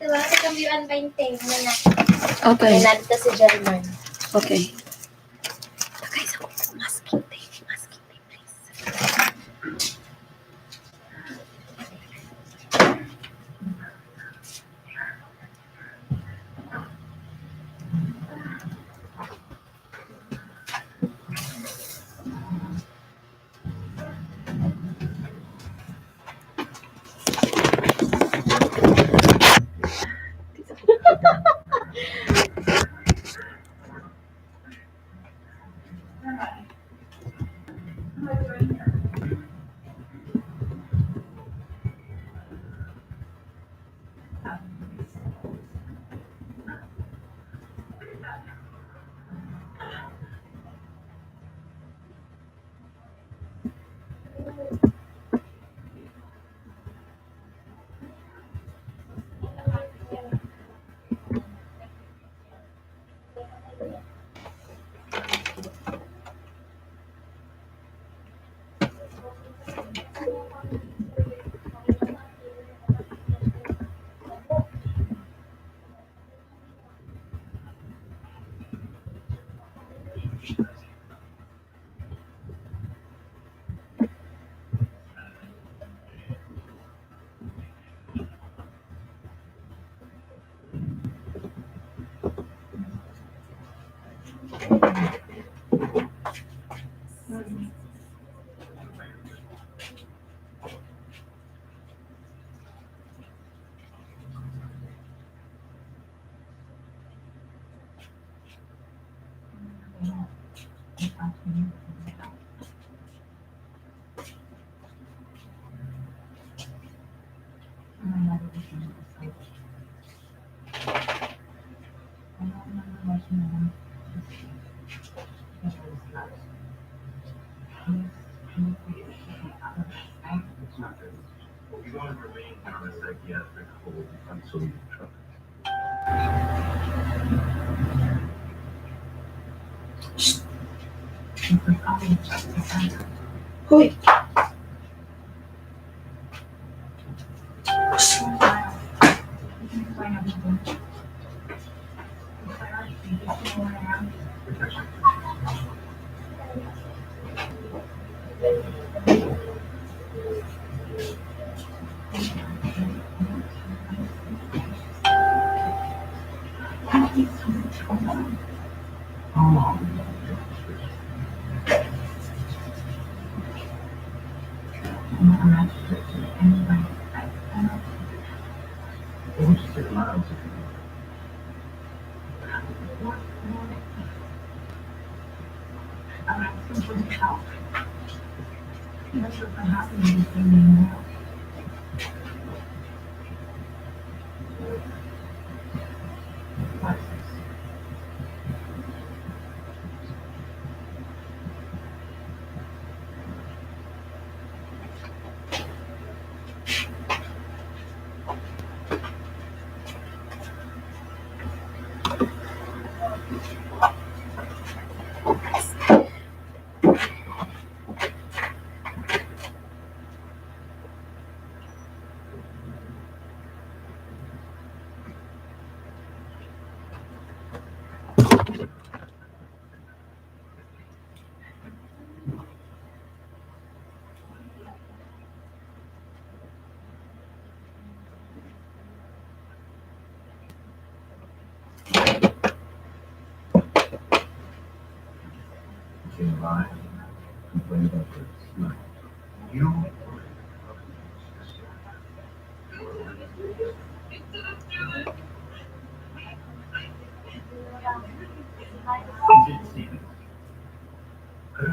diba? Kakambian 20 na. Okay. May narito si German. Okay. Guys, ako masking tape, please. You're going to remain on a psychiatric hold until you try. Hoy! Only 6 miles if you came by, complained about the smell. You don't worry about it. He did see me. Could I?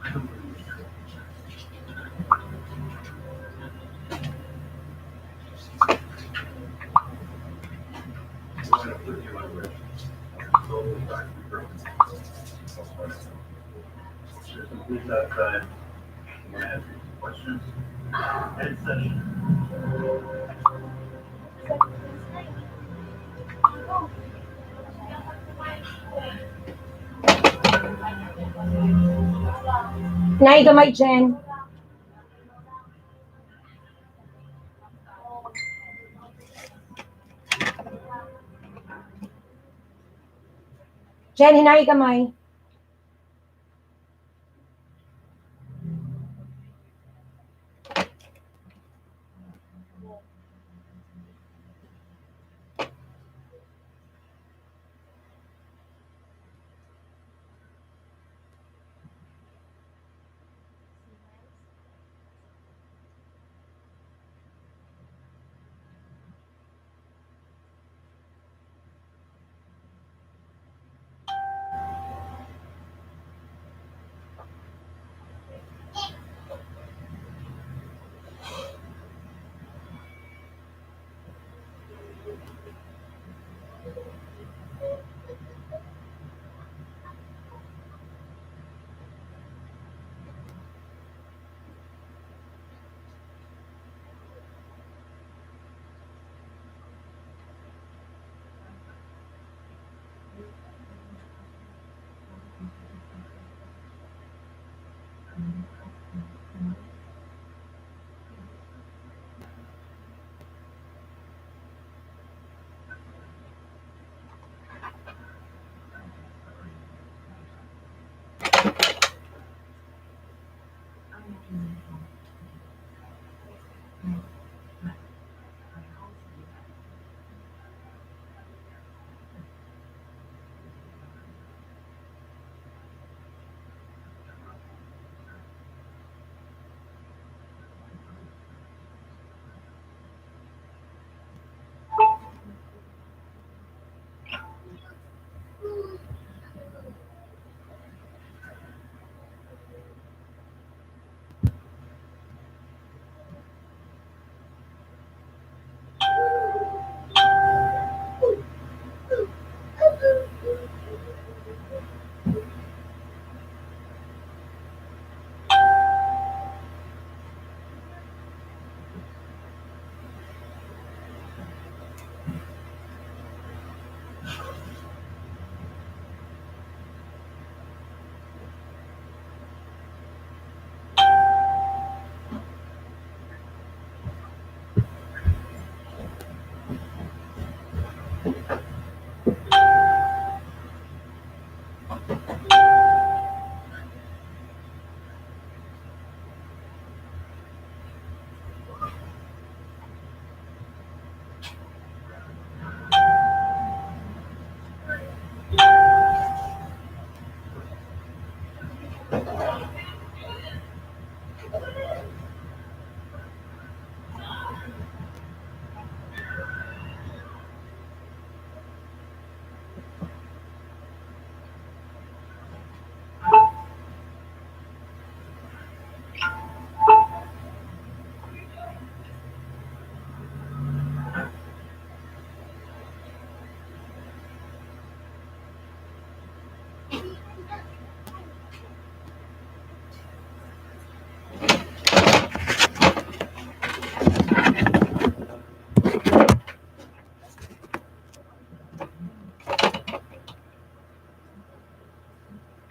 I don't believe it. I'm going to put you on risk. Totally back to the Please outside. I'm going to ask you some questions. Head session. Nay gamay, Jen. Jen, hinay gamay.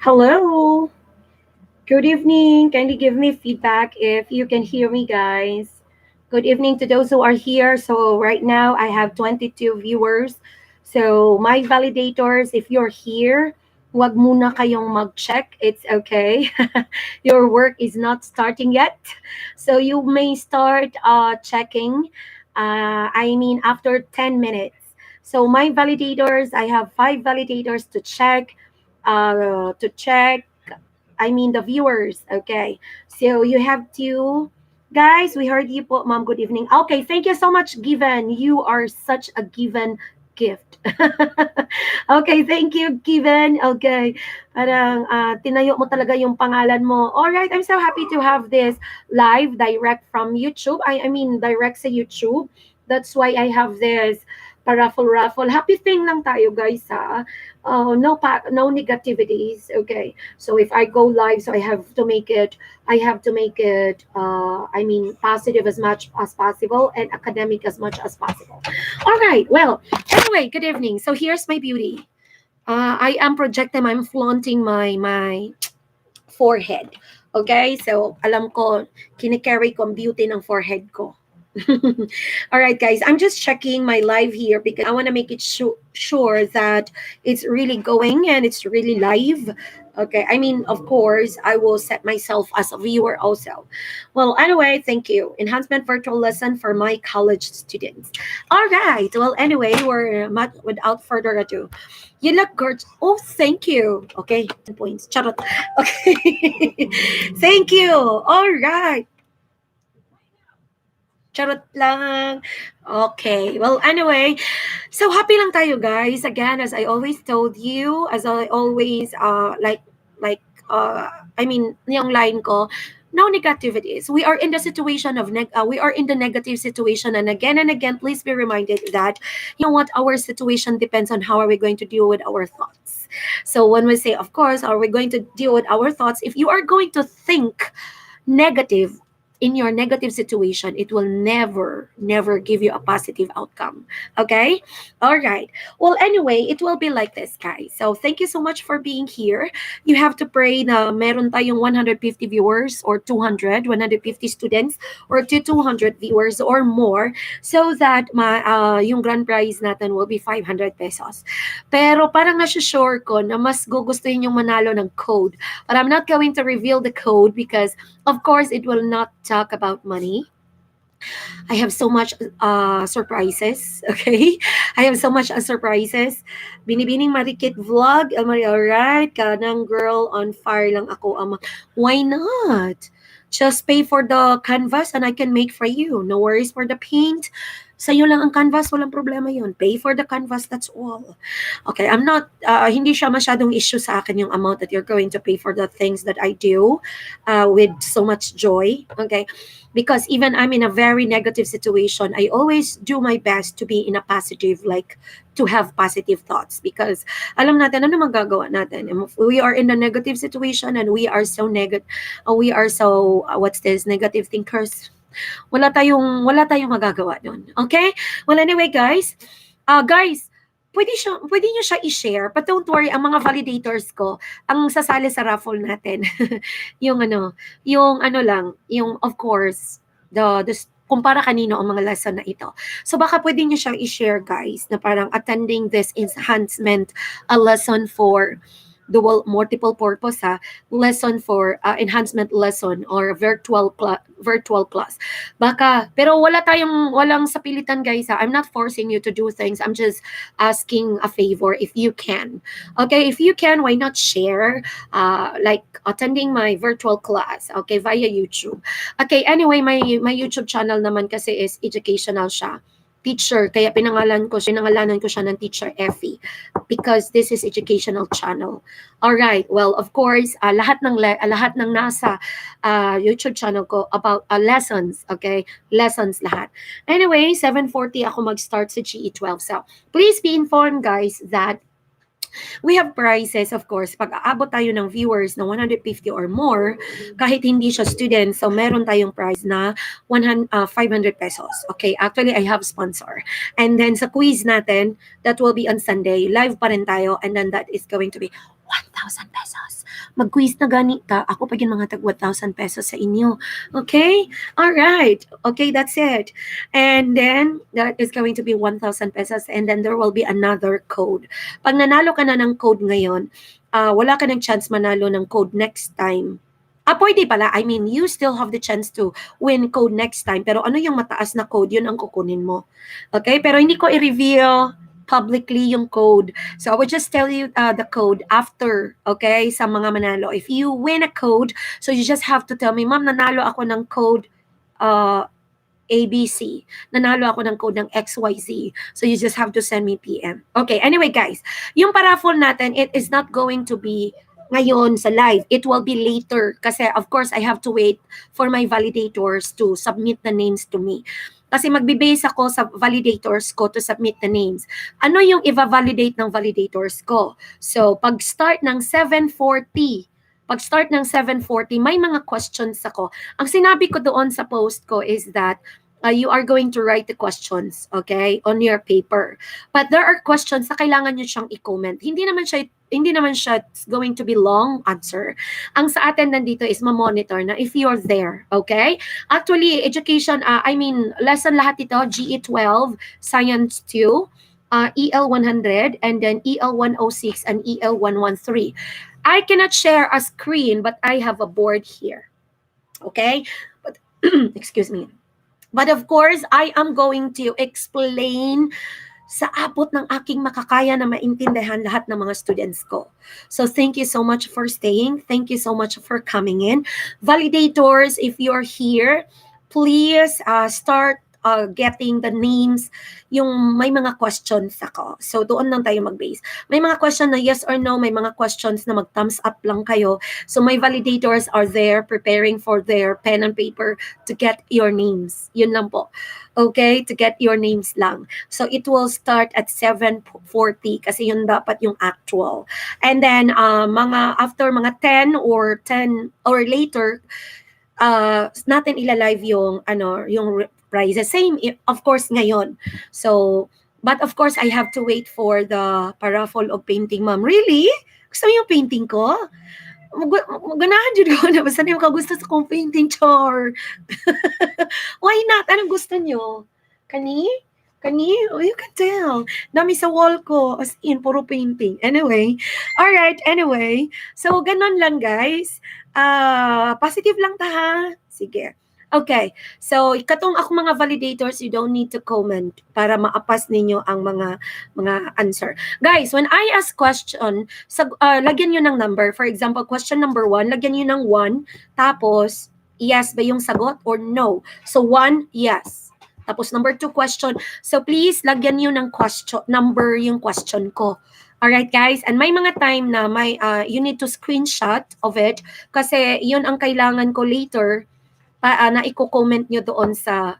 Hello. Good evening. Kindly give me feedback if you can hear me, guys. Good evening to those who are here. So right now I have 22 viewers. So my validators, if you're here, wag muna kayong mag-check. It's okay. Your work is not starting yet. So you may start checking. After 10 minutes. So my validators, I have 5 validators to check. The viewers. Okay. So you have to, guys, we heard you po, ma'am. Good evening. Okay. Thank you so much, Given. You are such a given gift. Okay. Thank you, Given. Okay. Parang tinayo mo talaga yung pangalan mo. All right. I'm so happy to have this live direct from YouTube. Direct sa YouTube. That's why I have this raffle. Happy thing lang tayo, guys, ha? No negativities. Okay. So if I go live, so I have to make it positive as much as possible and academic as much as possible. All right. Well, anyway, good evening. So here's my beauty. I am projecting, I'm flaunting my forehead. Okay? So, alam ko, kinikarry ko ang beauty ng forehead ko. All right, guys, I'm just checking my live here because I want to make it sure that it's really going and it's really live. Okay, I mean, of course, I will set myself as a viewer also. Well, anyway, thank you. Enhancement virtual lesson for my college students. All right. Well, anyway, we're without further ado. You look gorgeous. Oh, thank you. Okay, 10 points. Charot. Okay. Thank you. All right. Charot lang. Okay. Well, anyway, so happy lang tayo, guys. Again, as I always told you, as I always I mean, yung line ko, no negativities. We are in the situation of we are in the negative situation, and again, please be reminded that you know what, our situation depends on how are we going to deal with our thoughts. So when we say, of course, are we going to deal with our thoughts? If you are going to think negative in your negative situation, it will never give you a positive outcome. Okay? All right. Well, anyway, it will be like this, guys. So thank you so much for being here. You have to pray na meron tayong 150 viewers or 150 students or to 200 viewers or more so that yung grand prize natin will be 500 pesos. Pero parang nasa-sure ko na mas gugustuhin yung manalo ng code. But I'm not going to reveal the code because of course, it will not talk about money. I have so much surprises, okay? I have so much surprises. Binibining Marikit vlog. Alright, kanang girl on fire lang ako. Why not? Just pay for the canvas and I can make for you. No worries for the paint. Sa'yo lang ang canvas, walang problema yun. Pay for the canvas, that's all. Okay, I'm not, hindi siya masyadong issue sa akin yung amount that you're going to pay for the things that I do with so much joy. Okay, because even I'm in a very negative situation, I always do my best to be in a positive, like to have positive thoughts because alam natin ano magagawa natin. If we are in a negative situation and we are so what's this, negative thinkers, wala tayong magagawa doon. Okay? Well, anyway, guys, pwede niyo siya i-share, but don't worry, ang mga validators ko, ang sasali sa raffle natin, yung lang, yung of course, the kumpara kanino ang mga lesson na ito. So baka pwede niyo siyang i-share, guys, na parang attending this enhancement, a lesson for dual multiple purpose lesson for enhancement lesson or virtual class. Baka pero walang sapilitan, guys. I'm not forcing you to do things. I'm just asking a favor if you can. Okay, if you can, why not share like attending my virtual class, okay, via YouTube. Okay, anyway, my YouTube channel naman kasi is educational siya. Teacher, kaya pinangalanan ko siya ng Teacher Effie because this is educational channel. All right. Well, of course, lahat ng nasa YouTube channel ko about lessons, okay? Lessons lahat. Anyway, 7:40 ako mag-start sa GE12. So, please be informed, guys, that we have prizes, of course. Pag aabot tayo ng viewers na 150 or more, kahit hindi siya student, so meron tayong prize na 500 pesos. Okay, actually, I have sponsor. And then sa quiz natin, that will be on Sunday. Live pa rin tayo. And then that is going to be 1,000 pesos. Mag-quiz na ganita. Ako pa yung mga tag 1,000 pesos sa inyo. Okay? Alright. Okay, that's it. And then, that is going to be 1,000 pesos. And then there will be another code. Pag nanalo ka na ng code ngayon, wala ka ng chance manalo ng code next time. Pwede pala. I mean, you still have the chance to win code next time. Pero ano yung mataas na code, yun ang kukunin mo. Okay? Pero hindi ko i-reveal publicly yung code. So I would just tell you the code after, okay, sa mga manalo. If you win a code, so you just have to tell me, ma'am, nanalo ako ng code ABC. Nanalo ako ng code ng XYZ. So you just have to send me PM. Okay, anyway, guys, yung paraffle natin, it is not going to be ngayon sa live. It will be later kasi of course I have to wait for my validators to submit the names to me. Kasi magbe-base ako sa validators ko to submit the names. Ano yung i-validate ng validators ko? So, pag-start ng 7:40, may mga questions ako. Ang sinabi ko doon sa post ko is that you are going to write the questions, okay, on your paper. But there are questions na kailangan nyo siyang i-comment. Hindi naman siya hindi naman siya going to be long answer. Ang sa atin nandito is ma-monitor na if you're there, okay? Actually, education, I mean, lesson lahat ito, GE12, Science 2, EL100, and then EL106 and EL113. I cannot share a screen, but I have a board here, okay? But, excuse me. But of course, I am going to explain sa abot ng aking makakaya na maintindihan lahat ng mga students ko. So thank you so much for staying. Thank you so much for coming in. Validators, if you're here, please start getting the names. Yung may mga questions ako. So doon lang tayo mag-base. May mga question na yes or no, may mga questions na mag-thumbs up lang kayo. So my validators are there preparing for their pen and paper to get your names. Yun lang po. Okay, to get your names lang. So it will start at 7:40 kasi yun dapat yung actual. And then mga after mga 10 or later natin ilalive yung yung prizes, same of course ngayon. So but of course I have to wait for the paraffol of painting, ma'am. Really? Gusto mo yung painting ko? Ganahan dyan ko na. Basta na yung kagusto sa kong painting, char. Why not? Anong gusto nyo? Kani? Oh, you can tell. Dami sa wall ko. As in, puro painting. Anyway. Alright, anyway. So, ganon lang, guys. Positive lang ta, ha? Sige. Okay. So, katong ako mga validators, you don't need to comment para maapas ninyo ang mga answer. Guys, when I ask question, lagyan nyo ng number. For example, question number 1, lagyan nyo ng 1. Tapos, yes ba yung sagot or no? So, 1, yes. Tapos, number 2 question. So, please, lagyan nyo ng question, number yung question ko. Alright, guys? And may mga time na you need to screenshot of it kasi yun ang kailangan ko later na i-comment nyo doon sa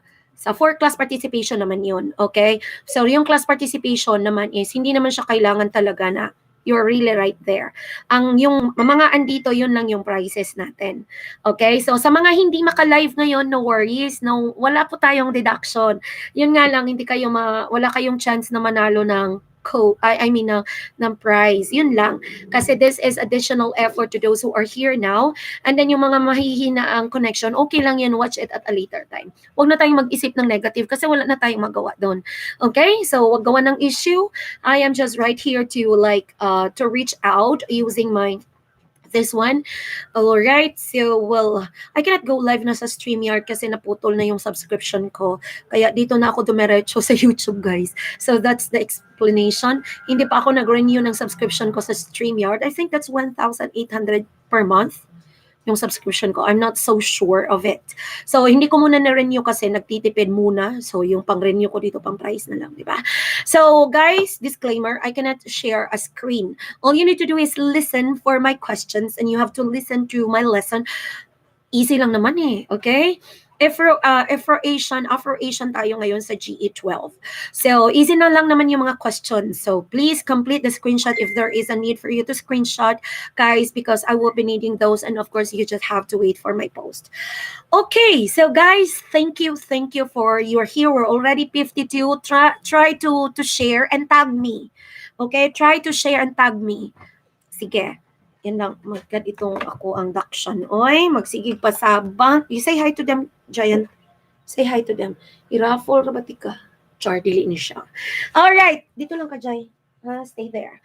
for class participation naman yun, okay? So, yung class participation naman is, hindi naman siya kailangan talaga na you're really right there. Yung mga andito, yun lang yung prizes natin. Okay? So, sa mga hindi maka-live ngayon, no worries. No, wala po tayong deduction. Yun nga lang, wala kayong chance na manalo ng ng prize. Yun lang. Kasi this is additional effort to those who are here now. And then yung mga mahihina ang connection, okay lang yun, watch it at a later time. Huwag na tayong mag-isip ng negative kasi wala na tayong magawa doon. Okay? So, wag gawa ng issue. I am just right here to to reach out using this one. Alright, so I cannot go live na sa StreamYard kasi naputol na yung subscription ko. Kaya dito na ako dumiretso sa YouTube, guys. So that's the explanation. Hindi pa ako nag-renew ng subscription ko sa StreamYard. I think that's 1,800 per month yung subscription ko. I'm not so sure of it. So, hindi ko muna na-renew kasi nagtitipid muna. So, yung pang-renew ko dito, pang-price na lang, di ba? So, guys, disclaimer, I cannot share a screen. All you need to do is listen for my questions and you have to listen to my lesson. Easy lang naman eh, okay? Afro-Asian tayo ngayon sa GE12. So, easy na lang naman yung mga questions. So, please complete the screenshot if there is a need for you to screenshot, guys, because I will be needing those. And of course, you just have to wait for my post. Okay, so guys, thank you for you're here. We're already 52. Try to share and tag me. Okay, try to share and tag me. Sige. Yan lang, itong ako ang daksyan. Oy, magsigig pa sa bank. You say hi to them, Giant. Say hi to them. I-raffle ra ba tika? Char, dili ni siya. Alright, dito lang ka, Jai. Stay there.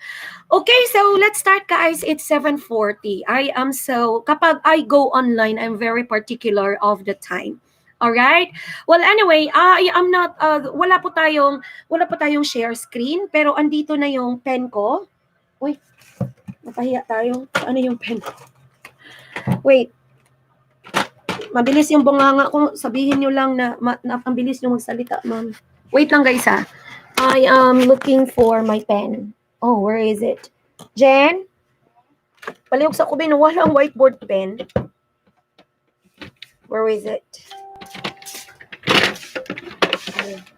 Okay, so let's start, guys. It's 7:40. Kapag I go online, I'm very particular of the time. Alright? Well, anyway, I am not, wala po tayong share screen, pero andito na yung pen ko. Uy, napahiya tayo. Ano yung pen? Wait. Mabilis yung bunganga ko. Sabihin nyo lang na ang bilis nyo magsalita, ma'am. Wait lang, guys, ha. I am looking for my pen. Oh, where is it? Jen? Palihog sa kubin. Walang whiteboard pen. Where is it?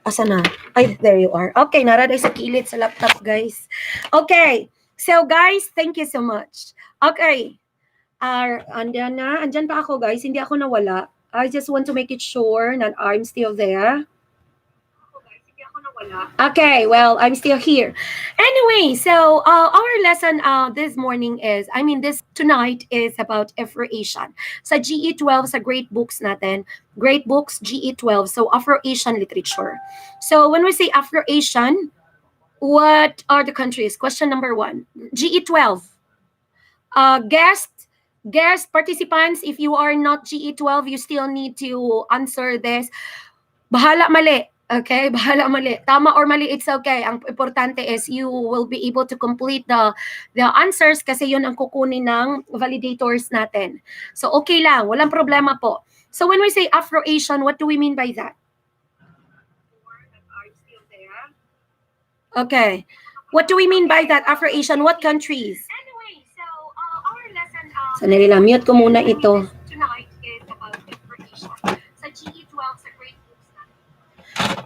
Asa na? Ay, there you are. Okay, naraday sa kilid sa laptop, guys. Okay. So, guys, thank you so much. Okay. Andyan pa ako, guys. Hindi ako nawala. I just want to make it sure that I'm still there. Okay, well, I'm still here. Anyway, so our lesson this morning is, this tonight is about Afro-Asian. Sa GE12, sa great books natin, great books, GE12, so Afro-Asian literature. So when we say Afro-Asian, what are the countries? Question number 1. GE12. Guest participants, if you are not GE12, you still need to answer this. Bahala mali. Okay, bahala mali. Tama or mali, it's okay. Ang importante is you will be able to complete the answers kasi yun ang kukunin ng validators natin. So okay lang, walang problema po. So when we say Afro-Asian, what do we mean by that? Okay. What do we mean by that, Afro-Asian? What countries? Anyway, so our lesson Sandali lang, mute ko muna ito. tonight is about Afro-Asian. Sa GE12, sa great books natin.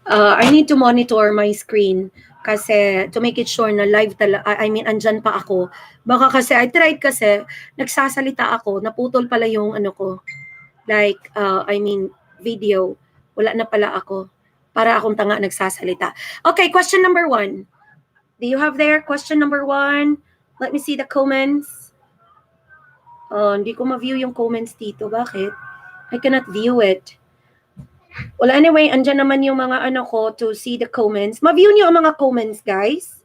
I need to monitor my screen kasi to make it sure na live andyan pa ako. Baka kasi, I tried kasi, nagsasalita ako, naputol pala yung ko, video. Wala na pala ako. Para akong tanga nagsasalita. Okay, question number 1. Do you have there question number 1? Let me see the comments. Hindi ko ma-view yung comments dito. Bakit? I cannot view it. Well, anyway, andyan naman yung mga ko to see the comments. Ma-view niyo ang mga comments, guys.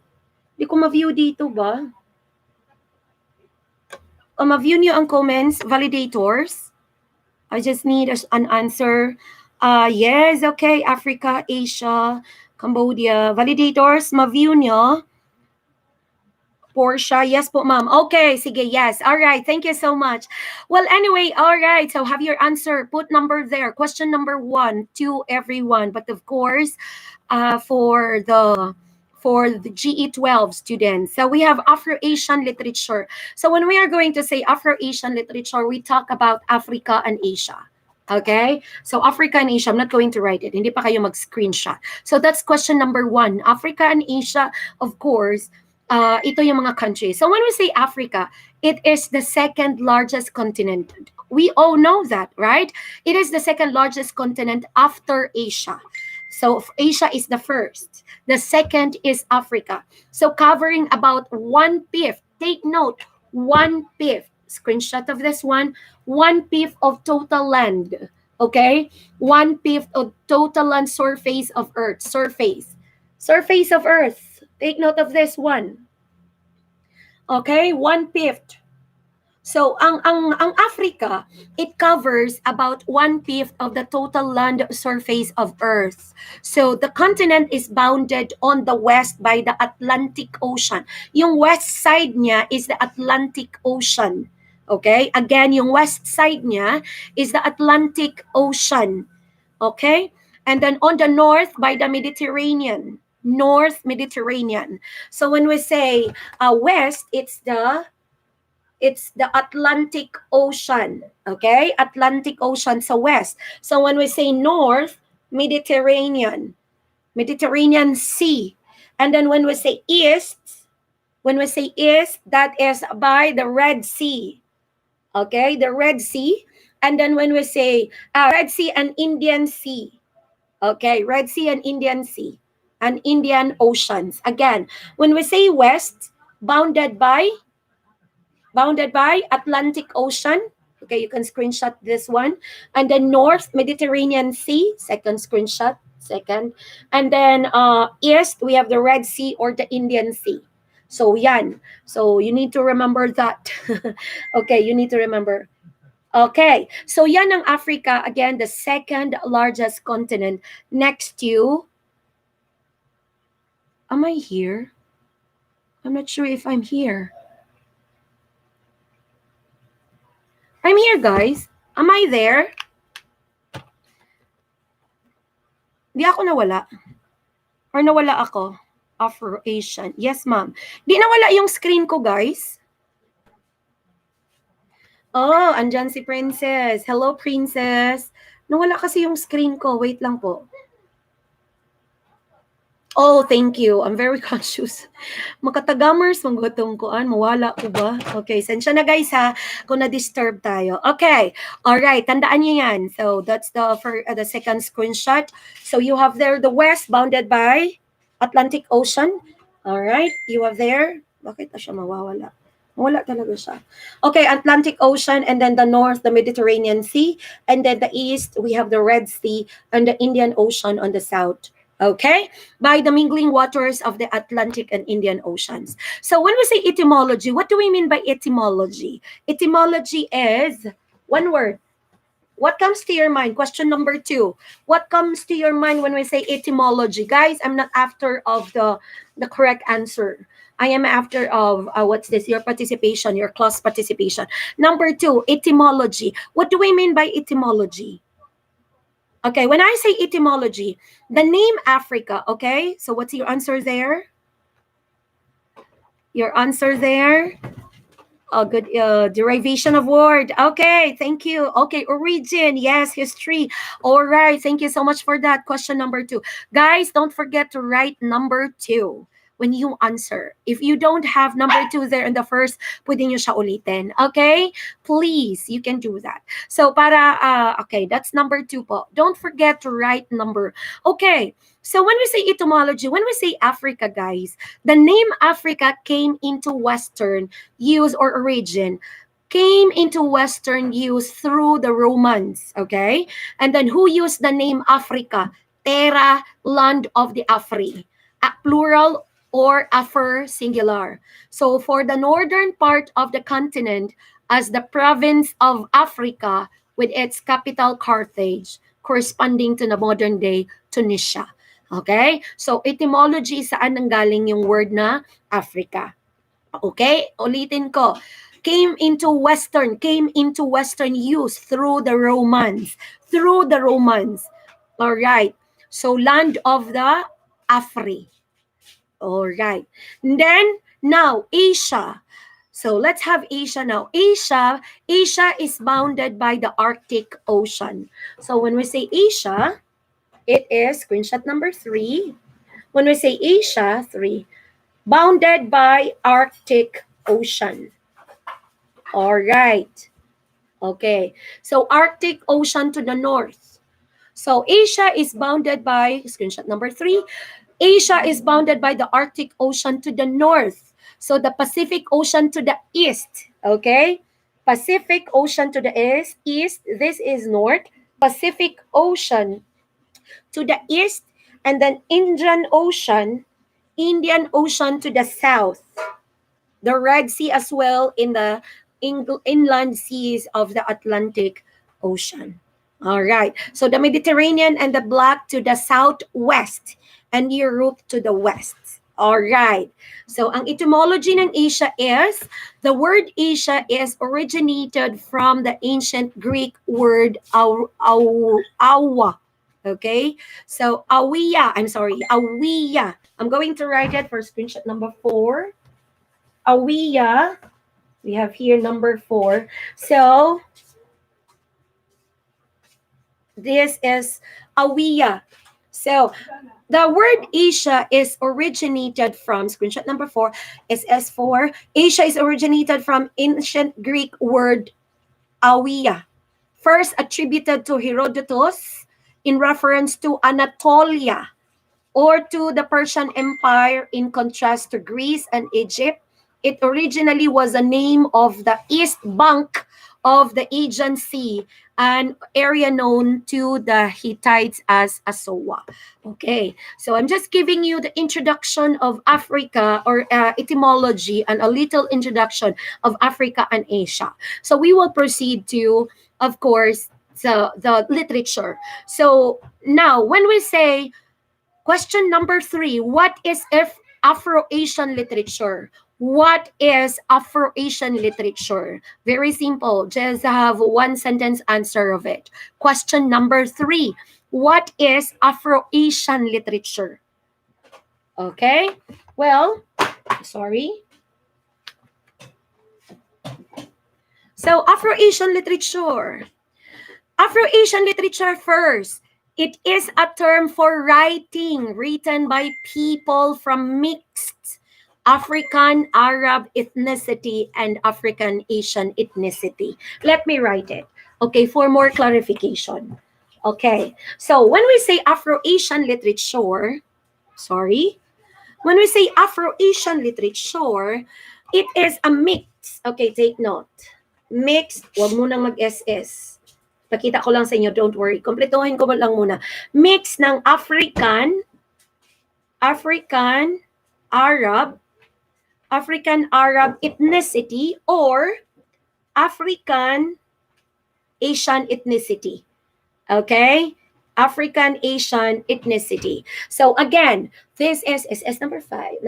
Hindi ko ma-view dito ba? Ma-view niyo ang comments, validators. I just need an answer. Yes, okay. Africa, Asia, Cambodia. Validators, ma-view nyo. Portia, yes po, ma'am. Okay, sige, yes. All right, thank you so much. Well, anyway, all right. So have your answer. Put number there. Question number 1 to everyone. But of course, for the GE12 students. So we have Afro-Asian literature. So when we are going to say Afro-Asian literature, we talk about Africa and Asia. Okay? So Africa and Asia, I'm not going to write it. Hindi pa kayo mag-screenshot. So that's question number 1. Africa and Asia, of course, ito yung mga countries. So when we say Africa, it is the second largest continent. We all know that, right? It is the second largest continent after Asia. So Asia is the first. The second is Africa. So covering about 1/5. Take note, 1/5. Screenshot of this one. 1/5 of total land. Okay? 1/5 of total land surface of Earth. Surface of Earth. Take note of this one. Okay? 1/5. So, ang Africa, it covers about 1/5 of the total land surface of Earth. So, the continent is bounded on the west by the Atlantic Ocean. Yung west side niya is the Atlantic Ocean. Okay? Again, yung west side niya is the Atlantic Ocean. Okay? And then on the north by the Mediterranean. North Mediterranean. So when we say west, it's the Atlantic Ocean. Okay? Atlantic Ocean sa west. So when we say north, Mediterranean. Mediterranean Sea. And then when we say east, that is by the Red Sea. Okay? The Red Sea. And then when we say Red Sea and Indian Sea. Okay? Red Sea and Indian Sea. And Indian Oceans. Again, when we say west, bounded by Atlantic Ocean. Okay, you can screenshot this one. And then north, Mediterranean Sea. Second screenshot. Second. And then east, we have the Red Sea or the Indian Sea. So yan. So you need to remember that. Okay, you need to remember. Okay, so yan ang Africa. Again, the second largest continent next to... Am I here? I'm not sure if I'm here. I'm here, guys. Am I there? Di ako nawala. Or nawala ako? Afro-Asian. Yes, ma'am. Di nawala yung screen ko, guys. Oh, andyan si Princess. Hello, Princess. Nawala kasi yung screen ko. Wait lang po. Oh, thank you. I'm very conscious. Makatagamers, manggutong kuan, mawala ko ba? Okay, sensya na guys ha, kung na-disturb tayo. Okay, alright, tandaan niyo yan. So, that's the second screenshot. So, you have there the west bounded by Atlantic Ocean. Alright, you have there. Bakit na siya mawawala? Wala talaga siya. Okay, Atlantic Ocean, and then the north, the Mediterranean Sea, and then the east, we have the Red Sea and the Indian Ocean on the south. Okay? By the mingling waters of the Atlantic and Indian Oceans. So when we say etymology, what do we mean by etymology? Etymology is one word. What comes to your mind? Question number 2. What comes to your mind when we say etymology? Guys, I'm not after of the correct answer. I am after of what's this? Your participation, your class participation. Number 2, etymology. What do we mean by etymology? Okay, when I say etymology, the name Africa, okay? So what's your answer there? Your answer there? Oh, good. Derivation of word. Okay, thank you. Okay, origin. Yes, history. All right. Thank you so much for that. Question number 2. Guys, don't forget to write number 2 when you answer. If you don't have number 2 there in the first, pwede nyo siya ulitin. Okay? Please, you can do that. So, okay, that's number 2 po. Don't forget to write number. Okay. So, when we say etymology, when we say Africa, guys, the name Africa came into Western use or origin, came into Western use through the Romans, okay? And then who used the name Africa? Terra, land of the Afri, a plural or Afar singular. So for the northern part of the continent as the province of Africa with its capital Carthage, corresponding to the modern day Tunisia. Okay? So etymology, saan nanggaling yung word na Africa? Okay? Ulitin ko. Came into Western use through the Romans. Through the Romans. All right. So land of the Afri. All right. And then now Asia. So let's have Asia now. Asia is bounded by the Arctic Ocean. So when we say Asia, it is screenshot number 3. When we say Asia, 3, bounded by Arctic Ocean. All right. Okay. So Arctic Ocean to the north. So Asia is bounded by, screenshot number 3, Asia is bounded by the Arctic Ocean to the north. So the Pacific Ocean to the east. Okay. Pacific Ocean to the east. This is north. Pacific Ocean to the east. And then Indian Ocean to the south. The Red Sea as well in the inland seas of the Atlantic Ocean. All right. So the Mediterranean and the Black to the southwest and Europe to the west. All right. So ang etymology ng Asia is, the word Asia is originated from the ancient Greek word awa. Okay? So awiya, awiya. I'm going to write it for screenshot number 4. Awiya. We have here number 4. So this is awiya. So the word Asia is originated from, screenshot number 4 is S4. Asia is originated from ancient Greek word awiya, first attributed to Herodotus in reference to Anatolia or to the Persian Empire in contrast to Greece and Egypt. It originally was a name of the east bank of the Aegean Sea, an area known to the Hittites as Asowa. Okay, so I'm just giving you the introduction of Africa, or etymology, and a little introduction of Africa and Asia. So we will proceed to, of course, the literature. So now, when we say question number 3, what is Afro-Asian literature? What is Afro-Asian literature? Very simple. Just have one sentence answer of it. Question number 3. What is Afro-Asian literature? Okay. Well, sorry. So Afro-Asian literature. Afro-Asian literature first It is a term for writing written by people from mixed African, Arab ethnicity, and African Asian ethnicity. Let me write it. Okay, for more clarification. Okay, so when we say Afro-Asian literature, when we say Afro-Asian literature, it is a mix. Okay, take note. Mixed, wag mo nang mag-SS. Pakita ko lang sa inyo, don't worry. Kompletuhin ko lang muna. Mix ng African, Arab, ethnicity, or African Asian ethnicity. Okay? African Asian ethnicity. So again, this is SS number 5.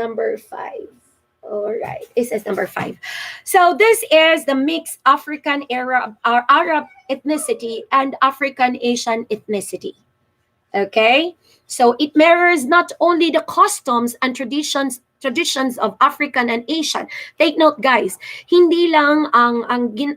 All right, SS number 5. So this is the mixed African Arab ethnicity and African Asian ethnicity. Okay? So it mirrors not only the customs and traditions of African and Asian. Take note, guys, hindi lang ang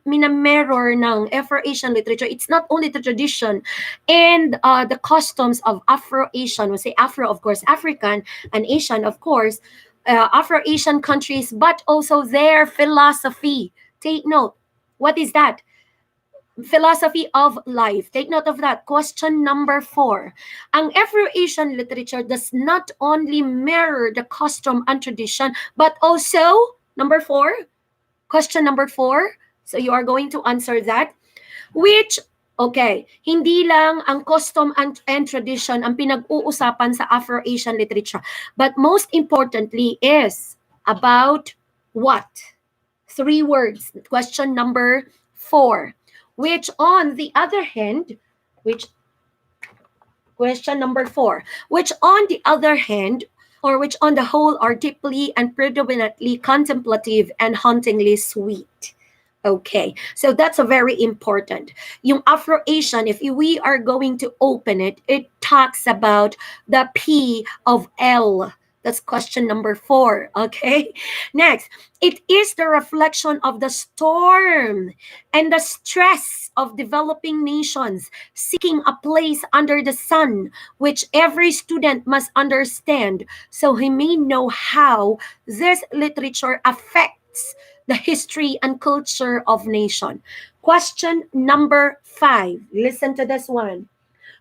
minamirror ng Afro-Asian literature. It's not only the tradition and the customs of Afro-Asian. We say Afro, of course, African, and Asian, of course, Afro-Asian countries, but also their philosophy. Take note. What is that? Philosophy of life. Take note of that. Question number 4. Ang Afro-Asian literature does not only mirror the custom and tradition, but also, number 4, question number 4. So you are going to answer that. Which, okay, hindi lang ang custom and tradition ang pinag-uusapan sa Afro-Asian literature, but most importantly is about what? 3 words. Question number 4. Which on the other hand, question number 4, which on the other hand, or which on the whole are deeply and predominantly contemplative and hauntingly sweet. Okay, so that's a very important. Yung Afro-Asian, if we are going to open it, it talks about the P of L. That's question number 4, okay? Next, it is the reflection of the storm and the stress of developing nations seeking a place under the sun, which every student must understand so he may know how this literature affects the history and culture of nation. Question number 5. Listen to this one.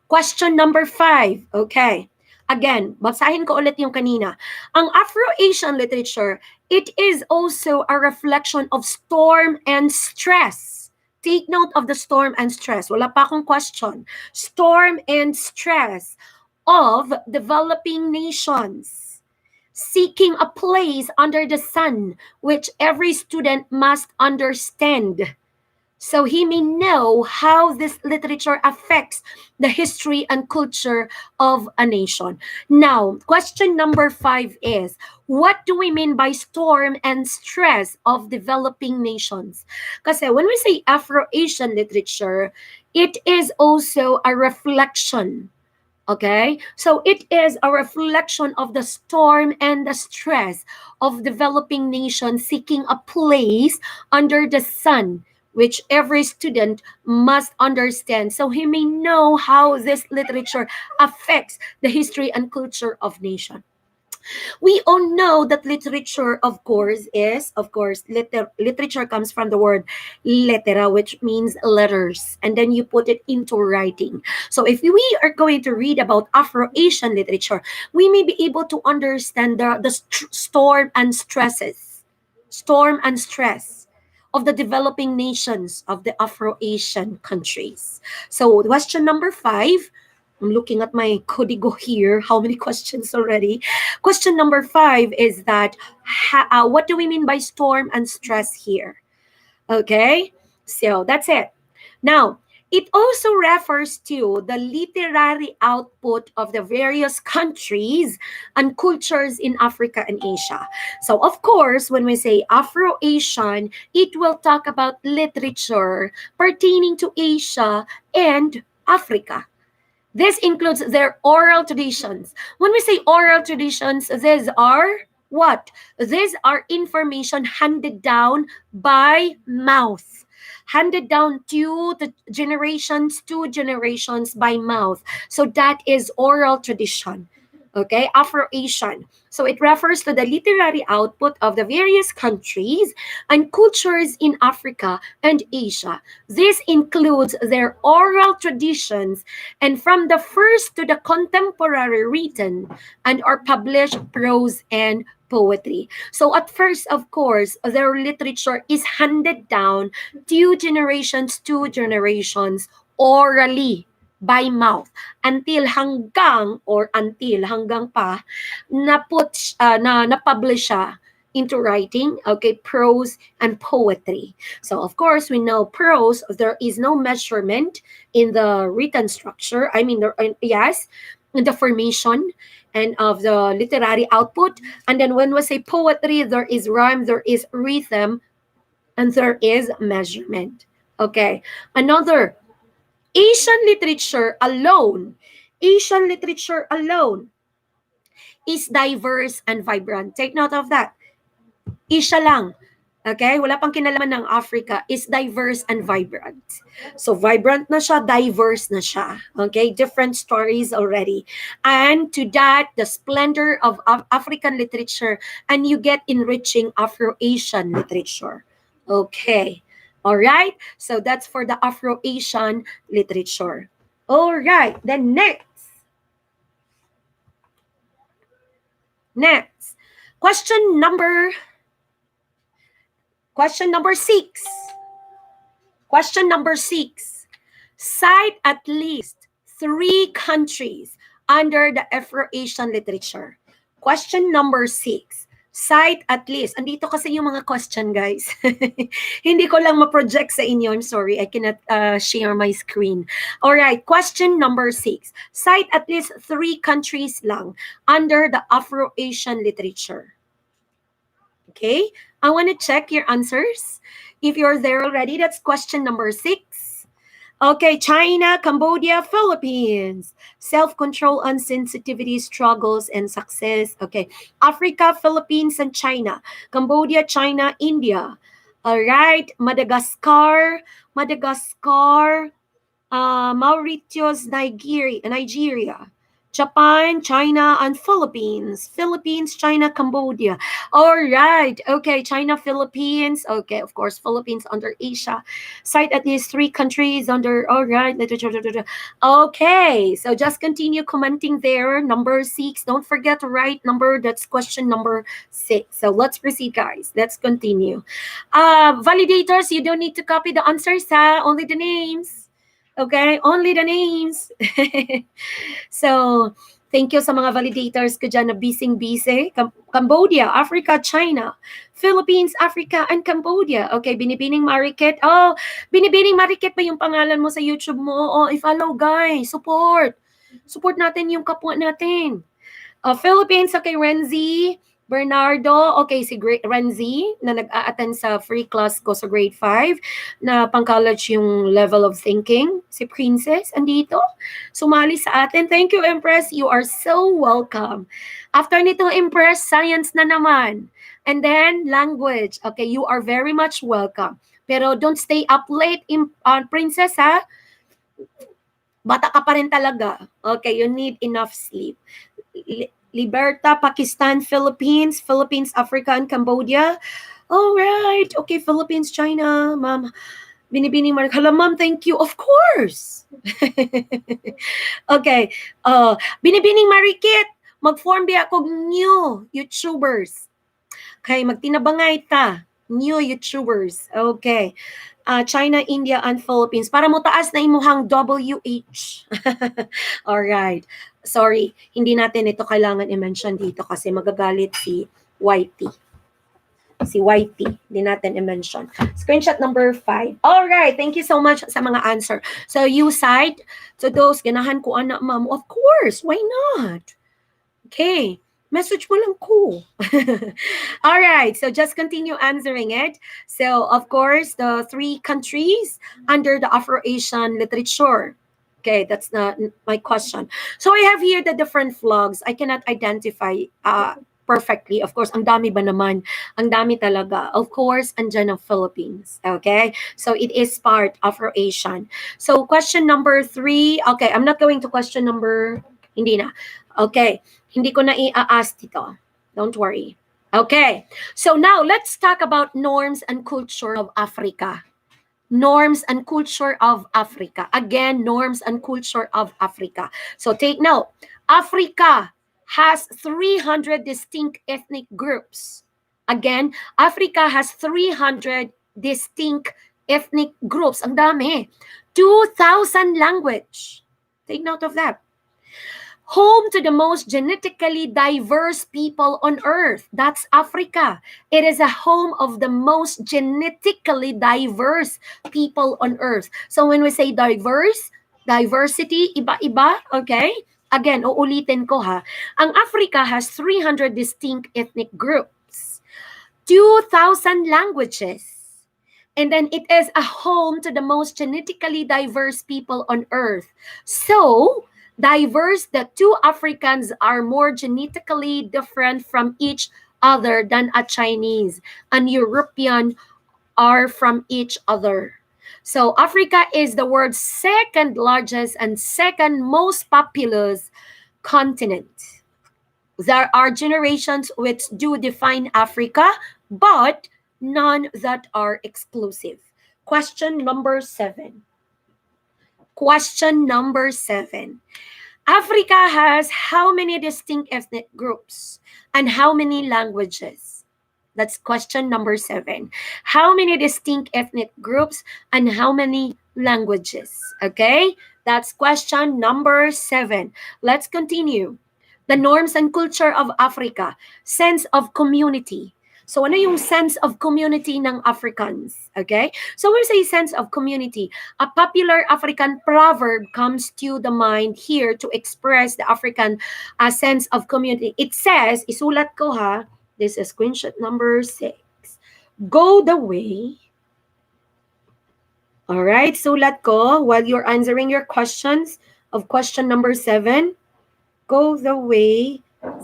Question number 5, okay? Again, basahin ko ulit yung kanina. Ang Afro-Asian literature, it is also a reflection of storm and stress. Take note of the storm and stress. Wala pa akong question. Storm and stress of developing nations seeking a place under the sun, which every student must understand, so he may know how this literature affects the history and culture of a nation. Now, question number 5 is, what do we mean by storm and stress of developing nations? Kasi when we say Afro-Asian literature, it is also a reflection. Okay, so it is a reflection of the storm and the stress of developing nations seeking a place under the sun, which every student must understand so he may know how this literature affects the history and culture of nation. We all know that literature, of course, literature comes from the word lettera, which means letters, and then you put it into writing. So if we are going to read about Afro-Asian literature, we may be able to understand the storm and stress of the developing nations of the Afro-Asian countries. So question number 5, I'm looking at my codigo here. How many questions already? Question number 5 is that, what do we mean by storm and stress here? Okay, so that's it. Now, it also refers to the literary output of the various countries and cultures in Africa and Asia. So, of course, when we say Afro-Asian, it will talk about literature pertaining to Asia and Africa. This includes their oral traditions. When we say oral traditions, these are what? These are information handed down by mouth. handed down two generations by mouth. So that is oral tradition. Okay, Afro-Asian. So it refers to the literary output of the various countries and cultures in Africa and Asia. This includes their oral traditions and from the first to the contemporary written and or published prose and poetry. So at first, of course, their literature is handed down two generations orally by mouth until hanggang pa na publish siya into writing, okay, prose and poetry. So of course, we know prose, there is no measurement in the written structure. I mean, yes, in the formation and of the literary output. And then when we say poetry, there is rhyme, there is rhythm, and there is measurement. Okay. Another, Asian literature alone is diverse and vibrant. Take note of that. Asia lang. Okay? Wala pang kinalaman ng Africa, is diverse and vibrant. So, vibrant na siya, diverse na siya. Okay? Different stories already. And to that, the splendor of African literature, and you get enriching Afro-Asian literature. Okay. All right? So, that's for the Afro-Asian literature. All right. Then next. Question number 6. Question number 6. Cite at least 3 countries under the Afro-Asian literature. Question number 6. Cite at least. Andito kasi yung mga question, guys. Hindi ko lang ma-project sa inyo. I'm sorry. I cannot share my screen. Alright. Question number 6. Cite at least 3 countries lang under the Afro-Asian literature. Okay? I want to check your answers. If you're there already, that's question number 6. Okay, China, Cambodia, Philippines. Self-control and sensitivity, struggles and success. Okay, Africa, Philippines, and China. Cambodia, China, India. All right, Madagascar, Mauritius, Nigeria. Japan, China, and Philippines. Philippines, China, Cambodia. All right. Okay, China, Philippines. Okay, of course, Philippines under Asia. Cite at least 3 countries under, all right. Okay, so just continue commenting there. Number 6. Don't forget to write number. That's question number 6. So let's proceed, guys. Let's continue. Validators, you don't need to copy the answers, ha? Only the names. Okay, only the names. So, thank you sa mga validators ko dyan na busy. Cambodia, Africa, China, Philippines, Africa, and Cambodia. Okay, Binibining Marikit. Oh, Binibining Marikit ba yung pangalan mo sa YouTube mo? Oh, i-follow, guys. Support. Support natin yung kapwa natin. Philippines, okay, Renzi. Bernardo, okay, si Renzi na nag-a-attend sa free class ko sa grade 5 na pang-college yung level of thinking. Si Princess, andito. Sumali sa atin. Thank you, Empress. You are so welcome. After nito, Empress, science na naman. And then, language. Okay, you are very much welcome. Pero don't stay up late, Princess, ha? Bata ka pa rin talaga. Okay, you need enough sleep. Liberta, Pakistan, Philippines, Africa, and Cambodia. All right. Okay, Philippines, China, ma'am. Binibining Mark. Hello, ma'am. Thank you. Of course. Okay. Binibining Marikit. Mag-form biya ako new YouTubers. Okay, magtinabangay ta. New YouTubers. Okay. China, India, and Philippines. Para mo taas na imuhang WH. All right. Sorry, hindi natin ito kailangan i-mention dito kasi magagalit si Whitey. Hindi natin i-mention. Screenshot number 5. All right, thank you so much sa mga answer. So you cite to those, ganahan ko anak ma'am. Of course, why not? Okay, message mo lang ko. All right, so just continue answering it. So, of course, the 3 countries under the Afro-Asian literature. Okay, that's not my question. So I have here the different flags. I cannot identify perfectly. Of course, ang dami ba naman? Ang dami talaga. Of course, andyan ang Philippines. Okay? So, it is part Afro-Asian. So, question number 3. Okay, I'm not going to question number... Hindi na. Okay. Hindi ko na i-ask dito. Don't worry. Okay. So, now, let's talk about norms and culture of Africa. Norms and culture of Africa. Again, norms and culture of Africa. So, take note. Africa has 300 distinct ethnic groups. Again, Africa has 300 distinct ethnic groups. Ang dami. 2,000 language. Take note of that. Home to the most genetically diverse people on earth. That's Africa. It is a home of the most genetically diverse people on earth. So when we say diverse, diversity, iba-iba, okay? Again, uulitin ko ha. Ang Africa has 300 distinct ethnic groups, 2,000 languages, and then it is a home to the most genetically diverse people on earth. So, diverse that 2 Africans are more genetically different from each other than a Chinese and European are from each other. So Africa is the world's second largest and second most populous continent. There are generations which do define Africa, but none that are exclusive. Question number 7. Question number 7. Africa has how many distinct ethnic groups and how many languages? That's question number 7. How many distinct ethnic groups and how many languages? Okay, that's question number 7. Let's continue. The norms and culture of Africa. Sense of community. So ano yung sense of community ng Africans? Okay? So when we say sense of community, a popular African proverb comes to the mind here to express the African sense of community. It says, isulat ko ha, this is screenshot number 6. Go the way. Alright, sulat ko while you're answering your questions of question number 7. Go the way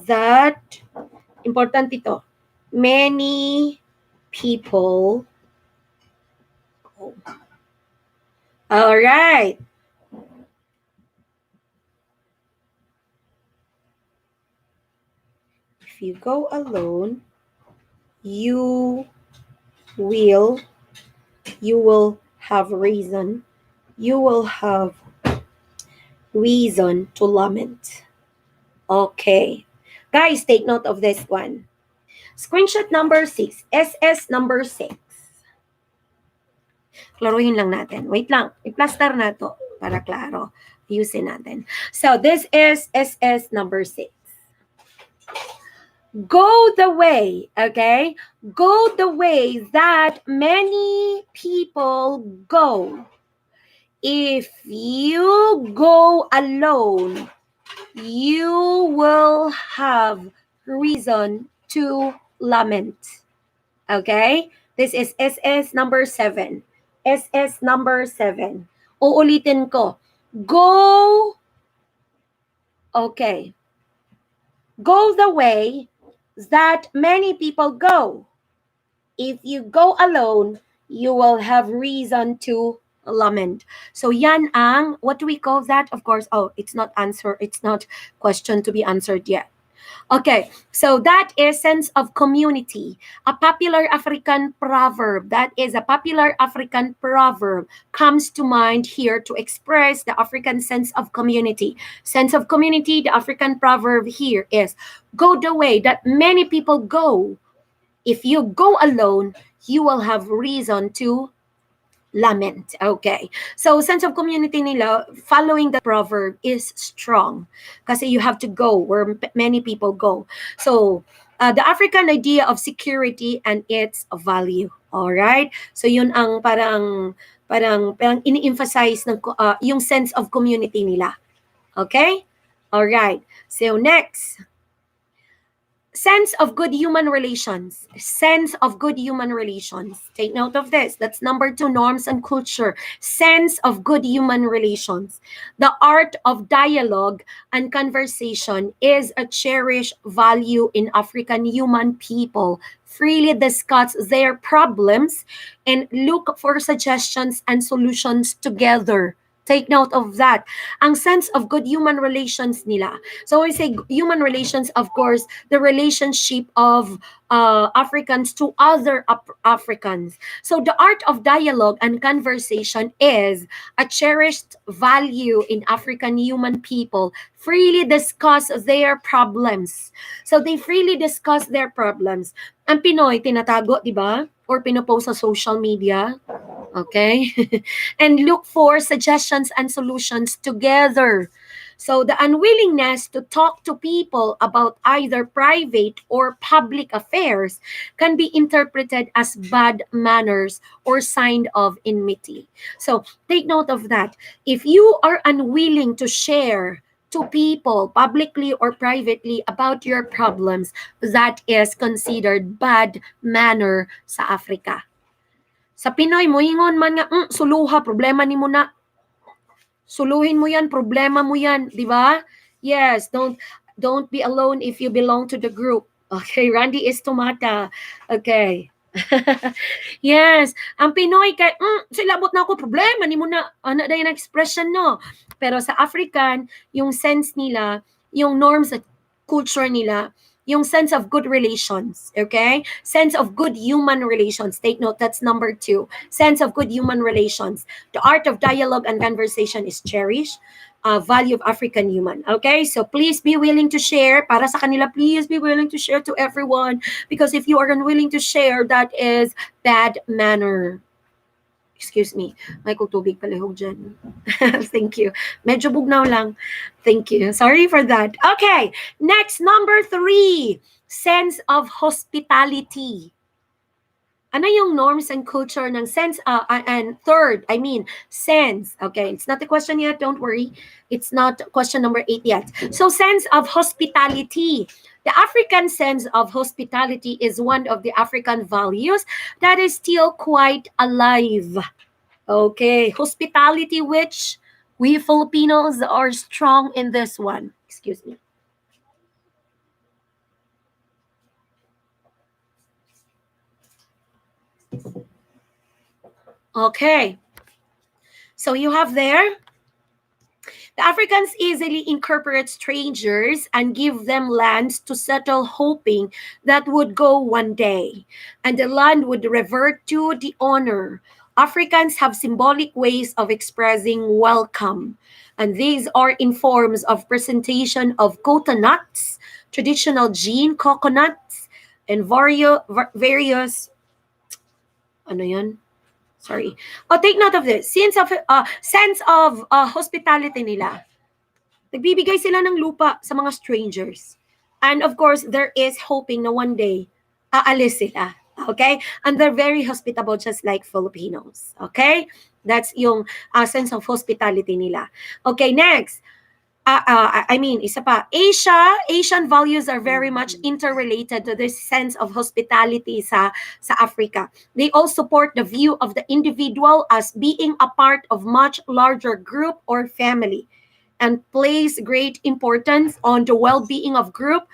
that, important ito, many people go. All right. If you go alone, you will have reason. You will have reason to lament. Okay. Guys, take note of this one. Screenshot number 6. SS number 6. Klaruhin lang natin. Wait lang. I-plaster na to para klaro. Ayusin natin. So, this is SS number 6. Go the way, okay? Go the way that many people go. If you go alone, you will have reason to lament. Okay? This is SS number 7. SS number 7. Uulitin ko. Go. Okay. Go the way that many people go. If you go alone, you will have reason to lament. So yan ang, what do we call that? Of course, it's not answer, it's not question to be answered yet. Okay, so that is sense of community. A popular African proverb, that is a popular African proverb, comes to mind here to express the African sense of community. Sense of community, the African proverb here is, go the way that many people go. If you go alone, you will have reason to lament. Okay. So, sense of community nila, following the proverb is strong. Kasi you have to go where many people go. So, the African idea of security and its value. Alright? So, yun ang parang ini-emphasize ng, yung sense of community nila. Okay? Alright. So, next. Sense of good human relations. Sense of good human relations. Take note of this. That's number 2, norms and culture. Sense of good human relations. The art of dialogue and conversation is a cherished value in African human people. Freely discuss their problems and look for suggestions and solutions together. Take note of that. Ang sense of good human relations nila. So when we say human relations, of course, the relationship of Africans to other Africans. So the art of dialogue and conversation is a cherished value in African human people. Freely discuss their problems. So they freely discuss their problems. Ang Pinoy, tinatago, di ba? Or pinopost sa social media. Okay? And look for suggestions and solutions together. So the unwillingness to talk to people about either private or public affairs can be interpreted as bad manners or sign of enmity. So take note of that. If you are unwilling to share to people publicly or privately about your problems, that is considered bad manner sa Africa. Sa Pinoy, moingon man nga, suluha, problema ni mo na. Suluhin mo yan, problema mo yan, di ba? Yes, don't be alone if you belong to the group. Okay, Randy is tumata. Okay. Yes, ang Pinoy kay silabot na ako problema ni mo na ano na yung expression no. Pero sa African, yung sense nila, yung norms at culture nila, yung sense of good relations, okay? Sense of good human relations. Take note, that's number 2. Sense of good human relations. The art of dialogue and conversation is cherished. Value of African human. Okay? So please be willing to share. Para sa kanila, please be willing to share to everyone. Because if you are unwilling to share, that is bad manner. Excuse me. May kutubig palihog dyan. Thank you. Medyo bugnaw lang. Thank you. Sorry for that. Okay. Next, number 3. Sense of hospitality. Ano yung norms and culture ng sense, and third, sense. Okay, it's not a question yet, don't worry. It's not question number 8 yet. So, sense of hospitality. The African sense of hospitality is one of the African values that is still quite alive. Okay, hospitality, which we Filipinos are strong in this one. Excuse me. Okay. So you have there, the Africans easily incorporate strangers and give them lands to settle, hoping that would go one day, and the land would revert to the owner. Africans have symbolic ways of expressing welcome, and these are in forms of presentation of coconuts, traditional gin coconuts, and various ano yan? Sorry. Take note of this. Sense of hospitality nila. Nagbibigay sila ng lupa sa mga strangers. And of course, there is hoping na one day, aalis sila. Okay? And they're very hospitable just like Filipinos. Okay? That's yung sense of hospitality nila. Okay, next. Isa pa, Asian values are very much interrelated to this sense of hospitality sa Africa. They all support the view of the individual as being a part of much larger group or family, and place great importance on the well-being of group,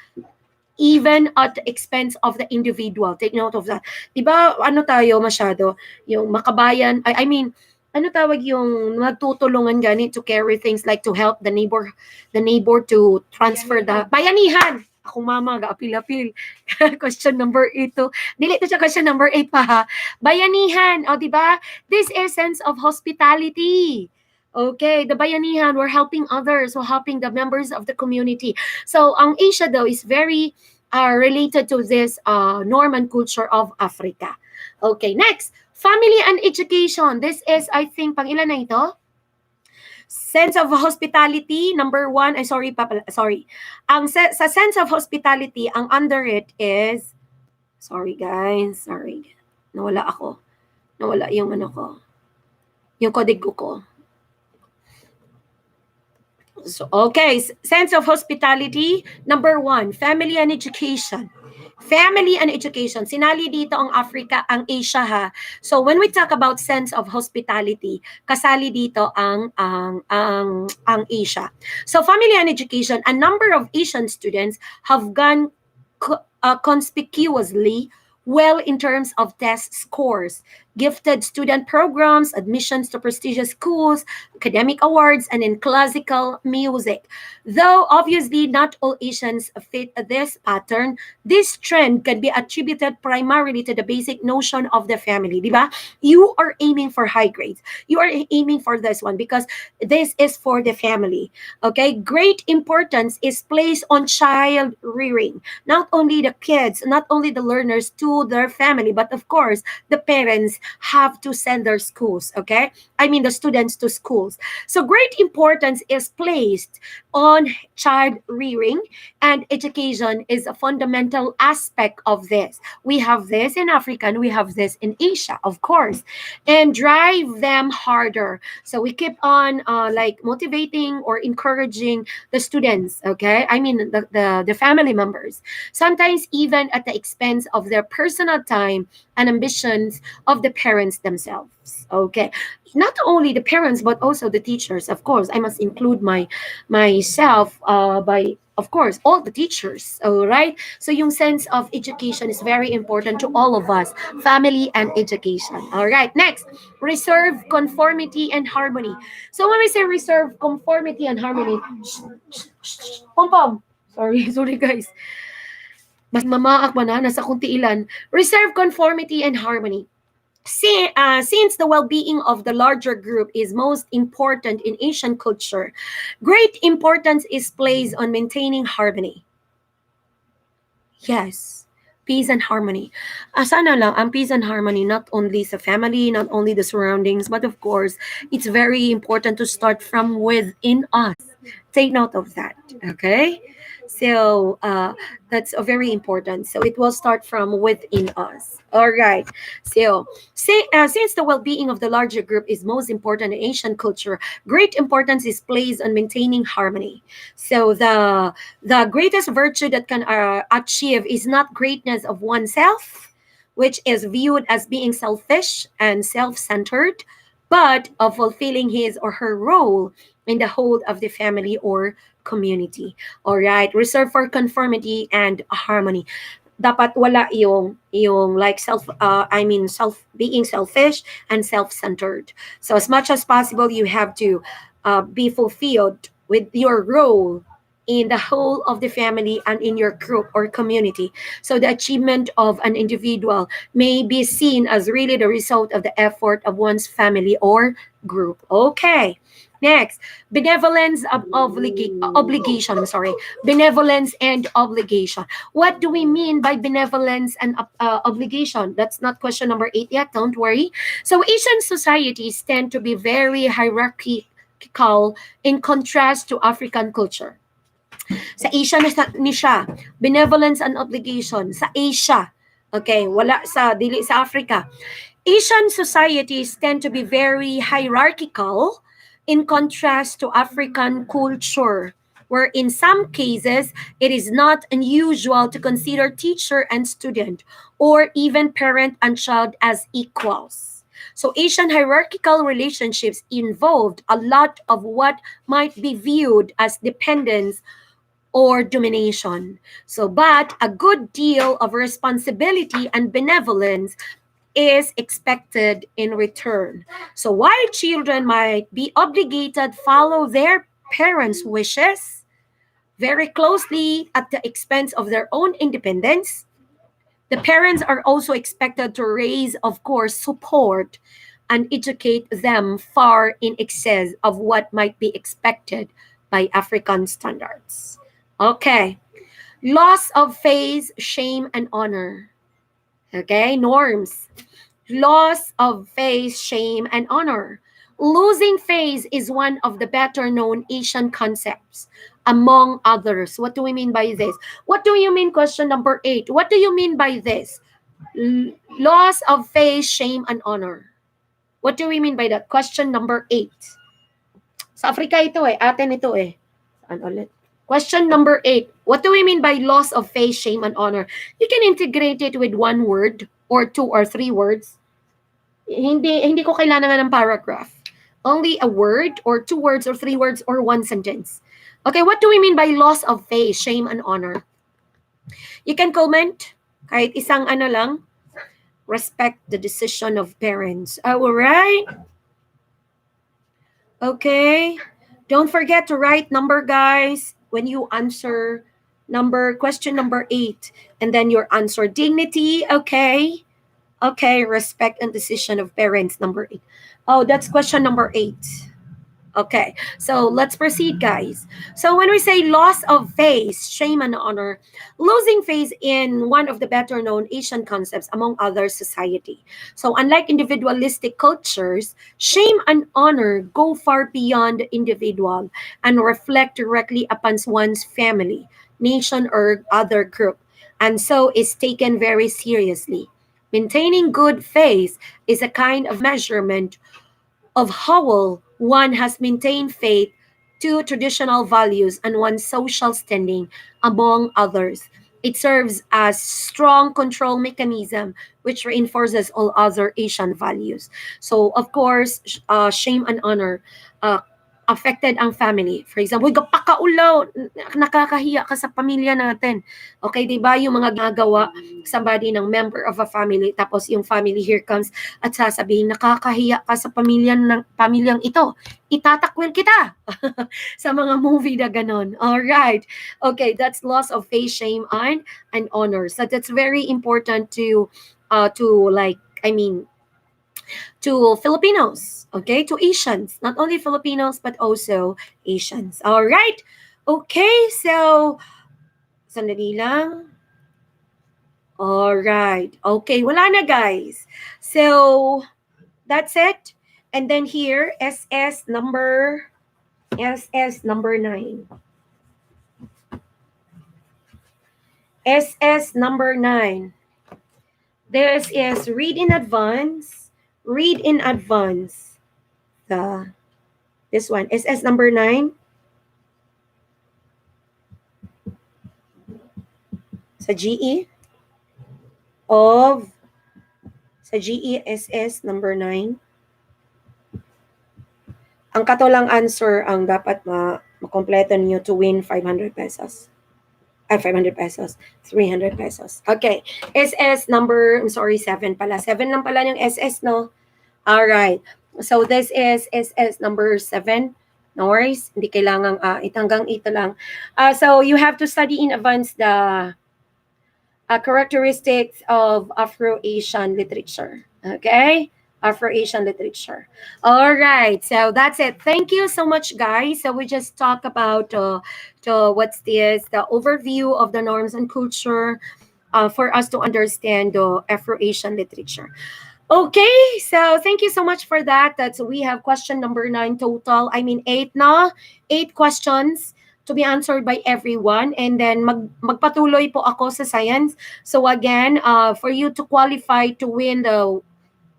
even at the expense of the individual. Take note of that. Diba, tayo masyado, yung makabayan, ano tawag yung nagtutulungan gani to carry things like to help the neighbor to transfer the bayanihan. Ako mama gaapil-apil. Question number 8 to. Dili to siya question number 8 pa ha. Bayanihan, di ba? This is sense of hospitality. Okay, the bayanihan, we're helping others, we're helping the members of the community. So, ang Asia daw is very related to this norm and culture of Africa. Okay, next. Family and education. This is, I think, pang ilan na ito? Sense of hospitality, number 1. Sorry. Sa sense of hospitality, ang under it is, sorry guys, sorry. Nawala yung ano ko. Yung kodig ko. So, okay, sense of hospitality. Number one, family and education. Family and education. Sinali dito ang Africa, ang Asia ha. So when we talk about sense of hospitality, kasali dito ang Asia. So family and education, a number of Asian students have gone conspicuously well in terms of test scores, gifted student programs, admissions to prestigious schools, academic awards, and in classical music. Though obviously not all Asians fit this pattern, this trend can be attributed primarily to the basic notion of the family. Diba? You are aiming for high grades. You are aiming for this one because this is for the family. Okay? Great importance is placed on child rearing. Not only the kids, not only the learners to their family, but of course, the parents have to send their schools, okay? I mean, the students to schools. So great importance is placed on child rearing, and education is a fundamental aspect of this. We have this in Africa and we have this in Asia, of course, and drive them harder. So we keep on like motivating or encouraging the students, okay? I mean, the family members, sometimes even at the expense of their personal time and ambitions of the parents themselves. Okay, not only the parents but also the teachers. Of course, I must include myself by of course all the teachers. All right. So yung sense of education is very important to all of us, family and education. All right. Next, reserve conformity and harmony. So when we say reserve conformity and harmony, pom pom. Sorry, sorry guys. Mas mamaak man na nasa kunti ilan. Reserve conformity and harmony. Since the well-being of the larger group is most important in Asian culture, great importance is placed on maintaining harmony. Yes, peace and harmony. Sana lang ang peace and harmony, not only sa family, not only the surroundings, but of course, it's very important to start from within us. Take note of that, okay? So that's very important. So it will start from within us. All right. So since the well-being of the larger group is most important in Asian culture, great importance is placed on maintaining harmony. So the greatest virtue that can achieve is not greatness of oneself, which is viewed as being selfish and self-centered, but of fulfilling his or her role in the whole of the family or community. All right, reserve for conformity and harmony. Dapat wala yung like self being selfish and self-centered. So as much as possible, you have to be fulfilled with your role in the whole of the family and in your group or community. So the achievement of an individual may be seen as really the result of the effort of one's family or group. Okay. Next, benevolence of obligation. I'm sorry, benevolence and obligation. What do we mean by benevolence and obligation? That's not question number 8 yet. Don't worry. So Asian societies tend to be very hierarchical in contrast to African culture. Sa Asia ni siya, benevolence and obligation. Sa Asia, okay, wala sa dili sa Africa. Asian societies tend to be very hierarchical in contrast to African culture, where in some cases it is not unusual to consider teacher and student or even parent and child as equals. So Asian hierarchical relationships involved a lot of what might be viewed as dependence or domination. So, but a good deal of responsibility and benevolence is expected in return. So while children might be obligated to follow their parents' wishes very closely at the expense of their own independence, the parents are also expected to raise, of course, support and educate them far in excess of what might be expected by African standards. Okay. Loss of face, shame, and honor. Okay, norms. Loss of face, shame, and honor. Losing face is one of the better known Asian concepts, among others. What do we mean by this? What do you mean, question number 8? What do you mean by this? Loss of face, shame, and honor. What do we mean by that? Question number 8. Sa Africa ito atin ito Ano ulit? Question number 8. What do we mean by loss of face, shame, and honor? You can integrate it with one word or 2 or 3 words. Hindi ko kailangan ng paragraph. Only a word or 2 words or 3 words or 1 sentence. Okay, what do we mean by loss of face, shame, and honor? You can comment kahit isang ano lang. Respect the decision of parents. All right? Okay. Don't forget to write number, guys, when you answer question number 8. And then your answer. Dignity, okay. Okay, respect and decision of parents, number 8. Oh, that's question number 8. Okay, so let's proceed, guys. So when we say loss of face, shame, and honor, losing face in one of the better known Asian concepts among other society. So unlike individualistic cultures, shame and honor go far beyond the individual and reflect directly upon one's family, nation, or other group, and so is taken very seriously. Maintaining good faith is a kind of measurement of how well one has maintained faith to traditional values and one's social standing among others. It serves as strong control mechanism which reinforces all other Asian values. So of course, shame and honor affected ang family. For example, pakaulo, nakakahiya ka sa pamilya natin. Okay, di ba? Yung mga ginagawa somebody ng member of a family, tapos yung family here comes at sasabihin, nakakahiya ka sa pamilyang ito. Itatakwil kita. Sa mga movie na ganon. Alright. Okay, that's loss of face, shame, and honor. So that's very important to to Filipinos, okay? To Asians, not only Filipinos, but also Asians. All right? Okay, so, sandali lang. All right. Okay, wala na, guys. So, that's it. And then here, SS number 9. SS number 9. This is read in advance. Read in advance. This one, SS number 9. Sa GE SS number 9. Ang katulang answer ang dapat makompleto niyo to win 500 pesos. 500 pesos. 300 pesos. Okay. SS number, 7 pala. 7 lang pala yung SS, no? Alright. So, this is SS number 7. No worries. Hindi kailangang 8 hanggang 8 lang. So, you have to study in advance the characteristics of Afro-Asian literature. Okay? Afro-Asian literature. All right. So that's it. Thank you so much, guys. So we just talk about what's this, the overview of the norms and culture for us to understand the Afro-Asian literature. Okay. So thank you so much for that. That's we have question number 9 total. 8 na. 8 questions to be answered by everyone. And then magpatuloy po ako sa science. So again, for you to qualify to win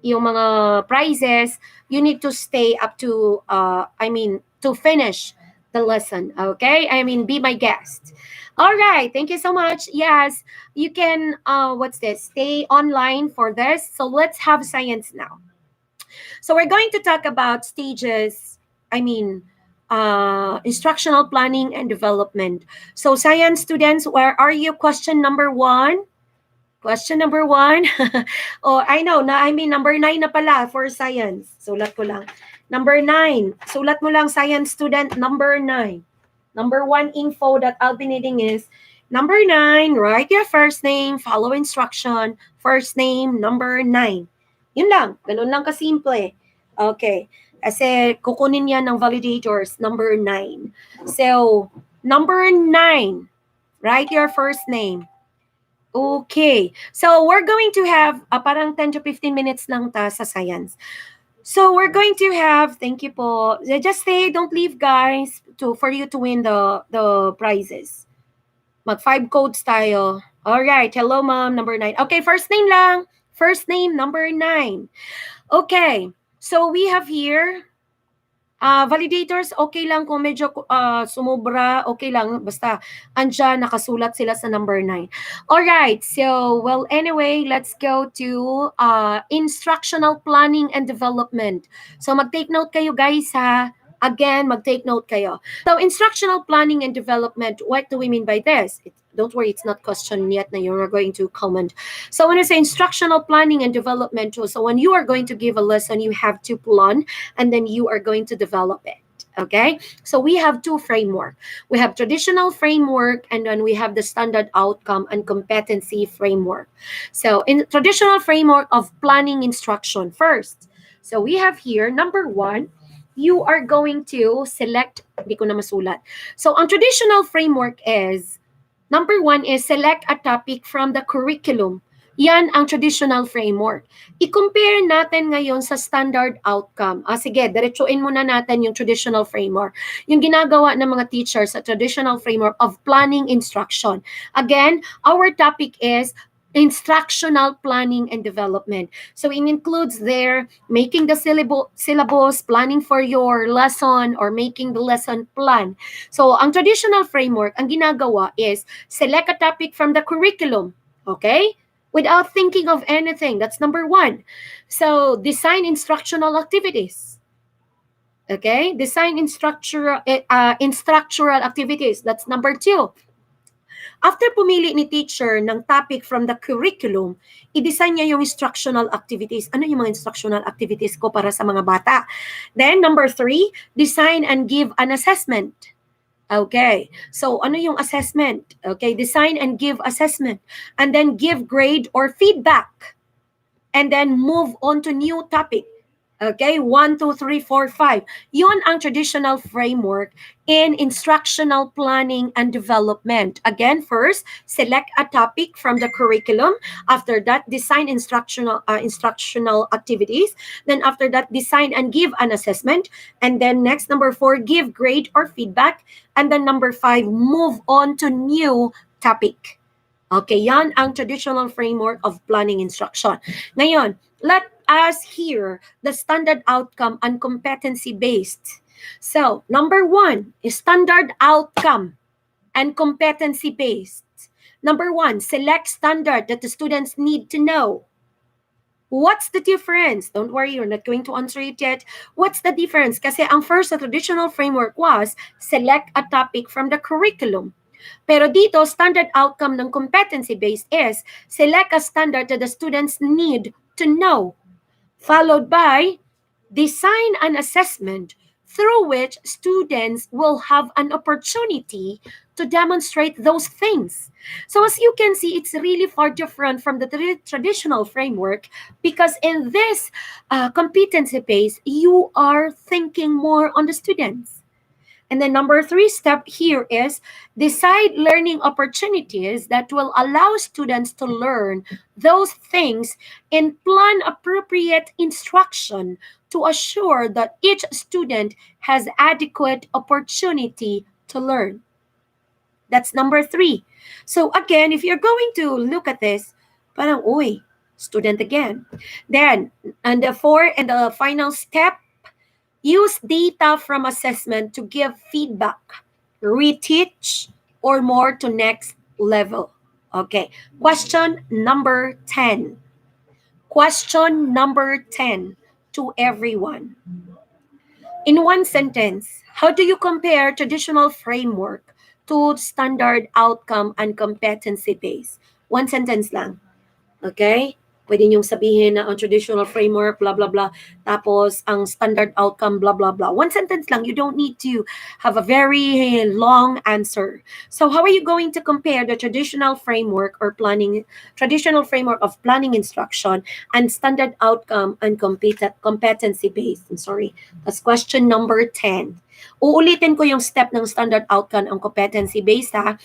yung mga prizes, you need to stay up to, to finish the lesson. Okay? Be my guest. All right. Thank you so much. Yes, you can, stay online for this. So let's have science now. So we're going to talk about stages, instructional planning and development. So science students, where are you? Question number 1. Question number 1. Oh, I know na number 9 na pala for science. Sulat ko lang. Number 9. Sulat mo lang, science student, number 9. Number 1 info that I'll be needing is number 9, write your first name, follow instruction, first name, number 9. Yun lang. Ganun lang kasimple. Okay. Kasi kukunin yan ng validators, number 9. So, number 9, write your first name. Okay. So, we're going to have parang 10 to 15 minutes lang ta sa science. So, we're going to have, thank you po. Just stay, don't leave, guys, for you to win the prizes. Mag 5 codes tayo. All right. Hello, ma'am, number 9. Okay, first name lang. First name, number 9. Okay. So, we have here Validators, okay lang kung medyo sumobra, okay lang. Basta andyan, nakasulat sila sa number 9. Alright, so, well, anyway, let's go to instructional planning and development. So, mag-take note kayo, guys, ha? Again, mag-take note kayo. So, instructional planning and development, what do we mean by this? Don't worry, it's not question yet na you're going to comment. So, when I say instructional planning and development, so when you are going to give a lesson, you have to plan and then you are going to develop it. Okay, so we have two framework. We have traditional framework and then we have the standard outcome and competency framework. So in traditional framework of planning instruction first, so we have here number 1, you are going to select, hindi ko na masulat. So ang traditional framework is number 1 is select a topic from the curriculum. Yan ang traditional framework. I-compare natin ngayon sa standard outcome. Sige, diretsuin muna natin yung traditional framework. Yung ginagawa ng mga teachers sa traditional framework of planning instruction. Again, our topic is instructional planning and development. So it includes there making the syllabus, planning for your lesson, or making the lesson plan. So ang traditional framework, ang ginagawa is select a topic from the curriculum. Okay? Without thinking of anything. That's number 1. So, design instructional activities. Okay? Design instructional activities. That's number 2. After pumili ni teacher ng topic from the curriculum, i-design niya yung instructional activities. Ano yung mga instructional activities ko para sa mga bata? Then, number 3, design and give an assessment. Okay. So, ano yung assessment? Okay, design and give assessment. And then give grade or feedback. And then move on to new topic. Okay, 1, 2, 3, 4, 5. Yun ang traditional framework in instructional planning and development. Again, first, select a topic from the curriculum. After that, design instructional activities. Then after that, design and give an assessment. And then next, number 4, give grade or feedback. And then number 5, move on to new topic. Okay, yan ang traditional framework of planning instruction. Ngayon, let us hear the standard outcome and competency-based. So, number 1 is standard outcome and competency-based. Number 1, select standard that the students need to know. What's the difference? Don't worry, you're not going to answer it yet. What's the difference? Kasi ang first sa traditional framework was select a topic from the curriculum. Pero dito, standard outcome ng competency-based is select a standard that the students need to know, followed by design an assessment through which students will have an opportunity to demonstrate those things. So as you can see, it's really far different from the traditional framework because in this competency base, you are thinking more on the students. And then number 3 step here is decide learning opportunities that will allow students to learn those things and plan appropriate instruction to assure that each student has adequate opportunity to learn. That's number 3. So again, if you're going to look at this, parang, uy, student again. Then, and the 4 and the final step, use data from assessment to give feedback, reteach, or more to next level. Okay. Question number 10. Question number 10 to everyone. In one sentence, how do you compare traditional framework to standard outcome and competency base? One sentence lang. Okay? Pwede niyong sabihin na ang traditional framework, blah, blah, blah. Tapos, ang standard outcome, blah, blah, blah. One sentence lang. You don't need to have a very long answer. So, how are you going to compare the traditional framework of planning instruction and standard outcome and competency-based? I'm sorry. That's question number 10. Uulitin ko yung step ng standard outcome and competency-based, ha?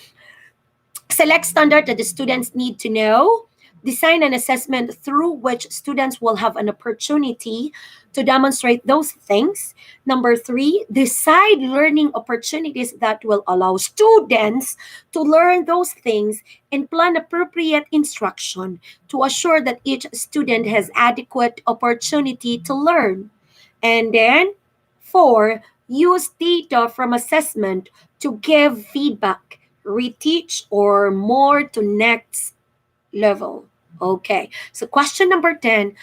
Select standard that the students need to know. Design an assessment through which students will have an opportunity to demonstrate those things. Number 3, decide learning opportunities that will allow students to learn those things and plan appropriate instruction to assure that each student has adequate opportunity to learn. And then, 4, use data from assessment to give feedback, reteach, or more to next level. Okay, so question number 10,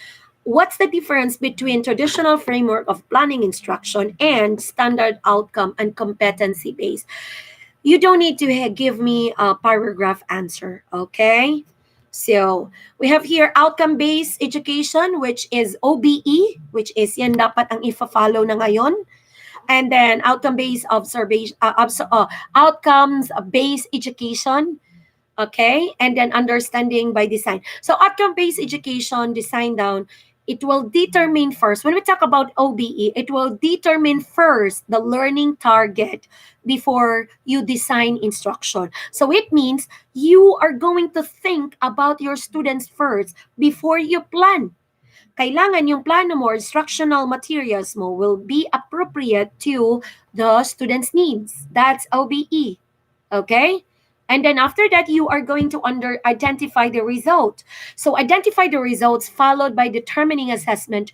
what's the difference between traditional framework of planning instruction and standard outcome and competency based? You don't need to give me a paragraph answer, okay? So, we have here outcome-based education, which is OBE, which is yan dapat ang ifa-follow na ngayon. And then outcome-based observation, outcomes-based education, okay, and then understanding by design. So outcome-based education, design down, it will determine first, when we talk about OBE, it will determine first the learning target before you design instruction. So it means you are going to think about your students first before you plan. Kailangan yung plano mo, instructional materials mo will be appropriate to the student's needs. That's OBE. Okay? And then after that, you are going to identify the result. So identify the results followed by determining assessment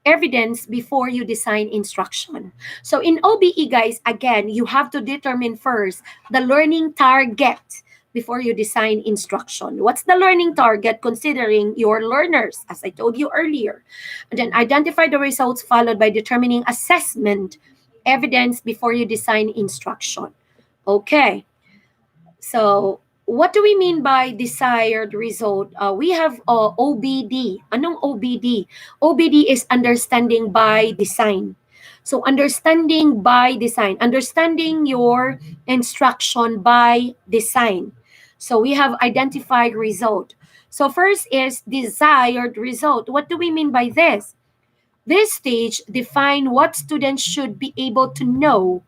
evidence before you design instruction. So in OBE, guys, again, you have to determine first the learning target before you design instruction. What's the learning target considering your learners, as I told you earlier? And then identify the results followed by determining assessment evidence before you design instruction. Okay. So, what do we mean by desired result? We have OBD. Anong OBD? OBD is understanding by design. So, understanding by design. Understanding your instruction by design. So, we have identified result. So, first is desired result. What do we mean by this? This stage define what students should be able to know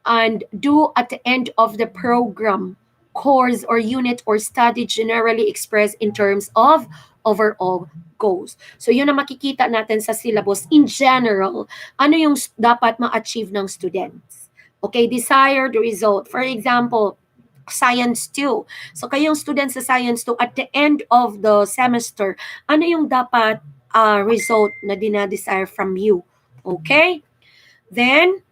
and do at the end of the program, course or unit or study generally expressed in terms of overall goals. So yun ang makikita natin sa syllabus in general. Ano yung dapat ma-achieve ng students? Okay, desired result. For example, Science 2. So kayong students sa Science 2, at the end of the semester, ano yung dapat result na dinadesire from you? Okay? Then,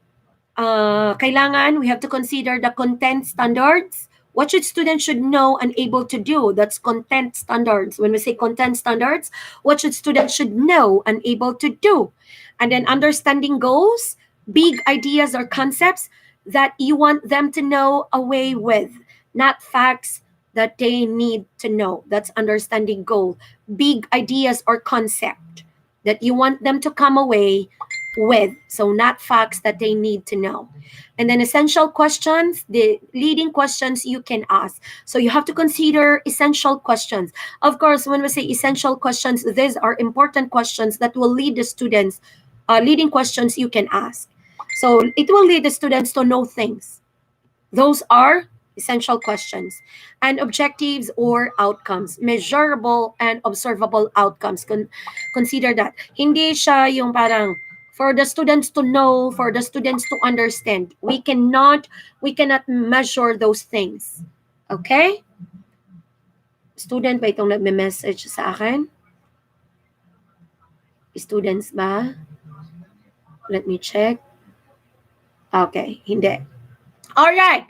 kailangan, we have to consider the content standards. What should students should know and able to do? That's content standards. When we say content standards, what should students should know and able to do? And then understanding goals, big ideas or concepts that you want them to know away with, not facts that they need to know. That's understanding goal. Big ideas or concept that you want them to come away with. So not facts that they need to know. And then essential questions, the leading questions you can ask. So you have to consider essential questions. Of course, when we say essential questions, these are important questions that will lead the students, leading questions you can ask. So it will lead the students to know things. Those are essential questions. And objectives or outcomes, measurable and observable outcomes. Consider that. Hindi siya yung parang for the students to know, for the students to understand. We cannot measure those things. Okay? Student ba itong nagme-message sa akin? Students ba? Let me check. Okay, hindi. All right.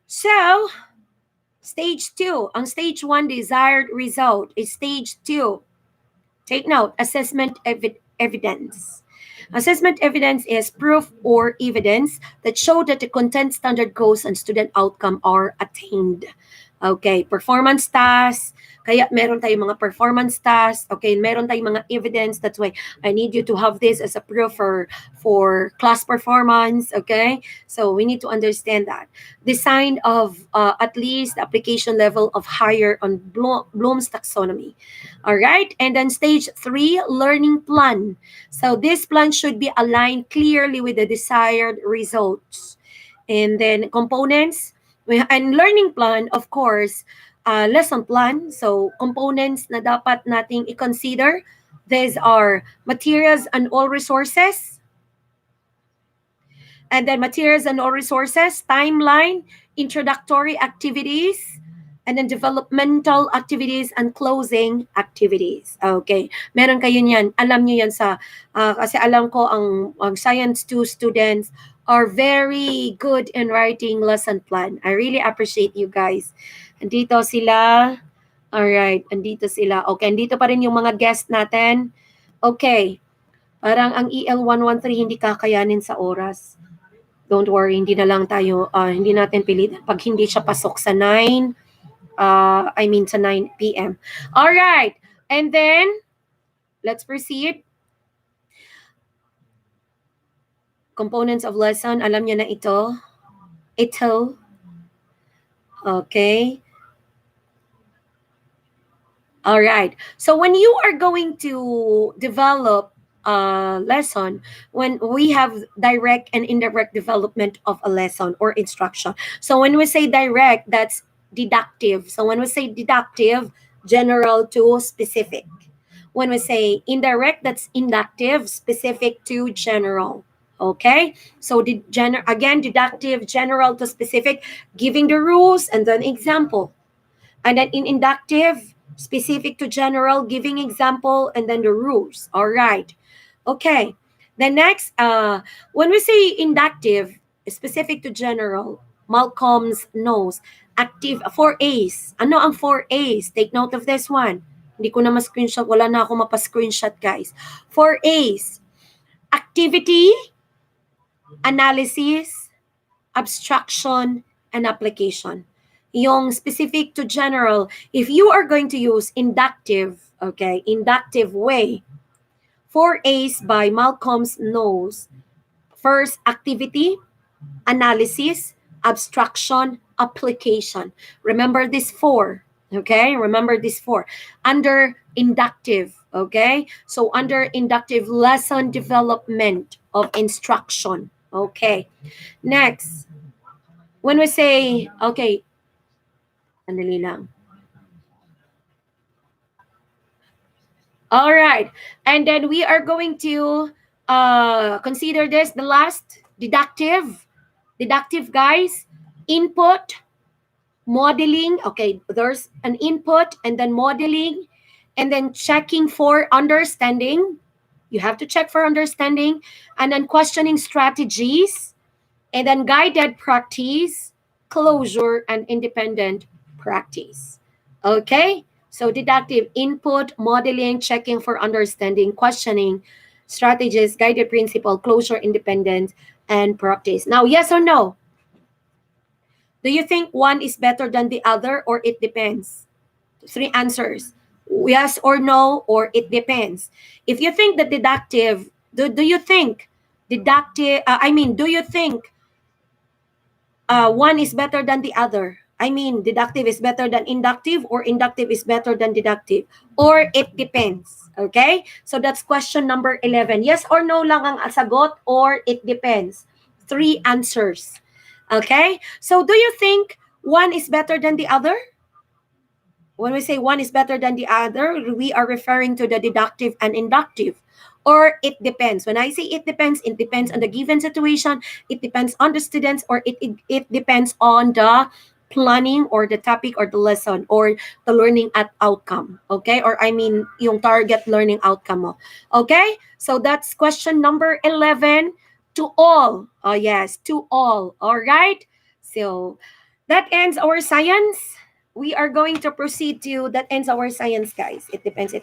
So, stage 2. Ang stage 1 desired result is stage 2. Take note, assessment evidence. Assessment evidence is proof or evidence that show that the content standard goals and student outcome are attained. Okay, performance tasks. Kaya meron tayong mga performance tasks. Okay, meron tayong mga evidence. That's why I need you to have this as a proof for class performance. Okay, so we need to understand that. Design of at least the application level of higher on Bloom's taxonomy. All right, and then stage 3, learning plan. So this plan should be aligned clearly with the desired results. And then components, and learning plan, of course, lesson plan. So components na dapat nating i-consider. These are materials and all resources. And then materials and all resources, timeline, introductory activities, and then developmental activities and closing activities. Okay. Meron kayo niyan. Alam niyo yan sa, kasi alam ko ang Science 2 students are very good in writing lesson plan. I really appreciate you guys. Andito sila. Alright, andito sila. Okay, andito pa rin yung mga guest natin. Okay. Parang ang EL113 hindi kakayanin sa oras. Don't worry, hindi na lang tayo, hindi natin pilitin pag hindi siya pasok sa 9, sa 9 p.m. All right, and then, let's proceed. Components of lesson, alam niyo na ito. Ito. Okay. All right. So when you are going to develop lesson, when we have direct and indirect development of a lesson or instruction. So when we say direct, that's deductive. So when we say deductive, general to specific. When we say indirect, that's inductive, specific to general. Okay, so again, deductive, general to specific, giving the rules and then example. And then in inductive, specific to general, giving example and then the rules. All right. Okay. The next, when we say inductive, specific to general, Malcolm's knows. Active, 4A's. Ano ang 4A's? Take note of this one. Hindi ko na ma-screenshot. Wala na ako mapa-screenshot, guys. 4A's. Activity, analysis, abstraction, and application. Yung specific to general, if you are going to use inductive, okay, inductive way, 4A's by Malcolm's knows. First, activity, analysis, abstraction, application. Remember this 4, okay? Remember this 4. Under inductive, okay? So under inductive, lesson development of instruction, okay? Next, when we say, okay, sandali lang. All right. And then we are going to consider this, the last, deductive. Deductive, guys. Input, modeling. Okay, there's an input and then modeling and then checking for understanding. You have to check for understanding and then questioning strategies and then guided practice, closure, and independent practice. Okay? So deductive, input, modeling, checking for understanding, questioning, strategies, guided principle, closure, independence, and practice. Now, yes or no? Do you think one is better than the other or it depends? 3 answers. Yes or no, or it depends. If you think that deductive, do you think deductive, do you think one is better than the other? I mean, deductive is better than inductive or inductive is better than deductive? Or it depends. Okay? So that's question number 11. Yes or no lang ang sagot or it depends. 3 answers. Okay? So do you think one is better than the other? When we say one is better than the other, we are referring to the deductive and inductive. Or it depends. When I say it depends on the given situation, it depends on the students, or it depends on the planning or the topic or the lesson or the learning at outcome. Okay? Or yung target learning outcome mo. Okay? So that's question number 11. To all. Oh yes, to all. All right? So that ends our science. We are going to proceed to, that ends our science, guys. It depends.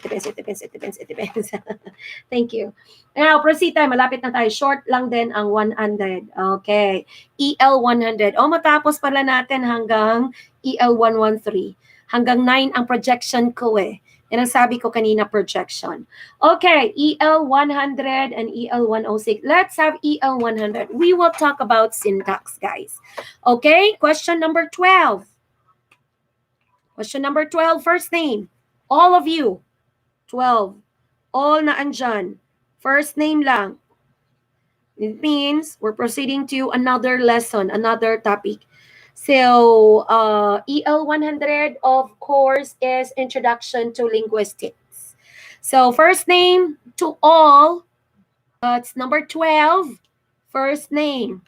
Thank you. Now, proceed tayo. Malapit na tayo. Short lang din ang 100. Okay. EL 100. Matapos pala natin hanggang EL 113. Hanggang 9 ang projection ko eh. Yan ang sabi ko kanina, projection. Okay, EL 100 and EL 106. Let's have EL 100. We will talk about syntax, guys. Okay, question number 12. Question number 12, first name. All of you. 12. All na andyan. First name lang. It means we're proceeding to another lesson, another topic. So, EL 100, of course, is Introduction to Linguistics. So, first name to all. It's number 12. First name.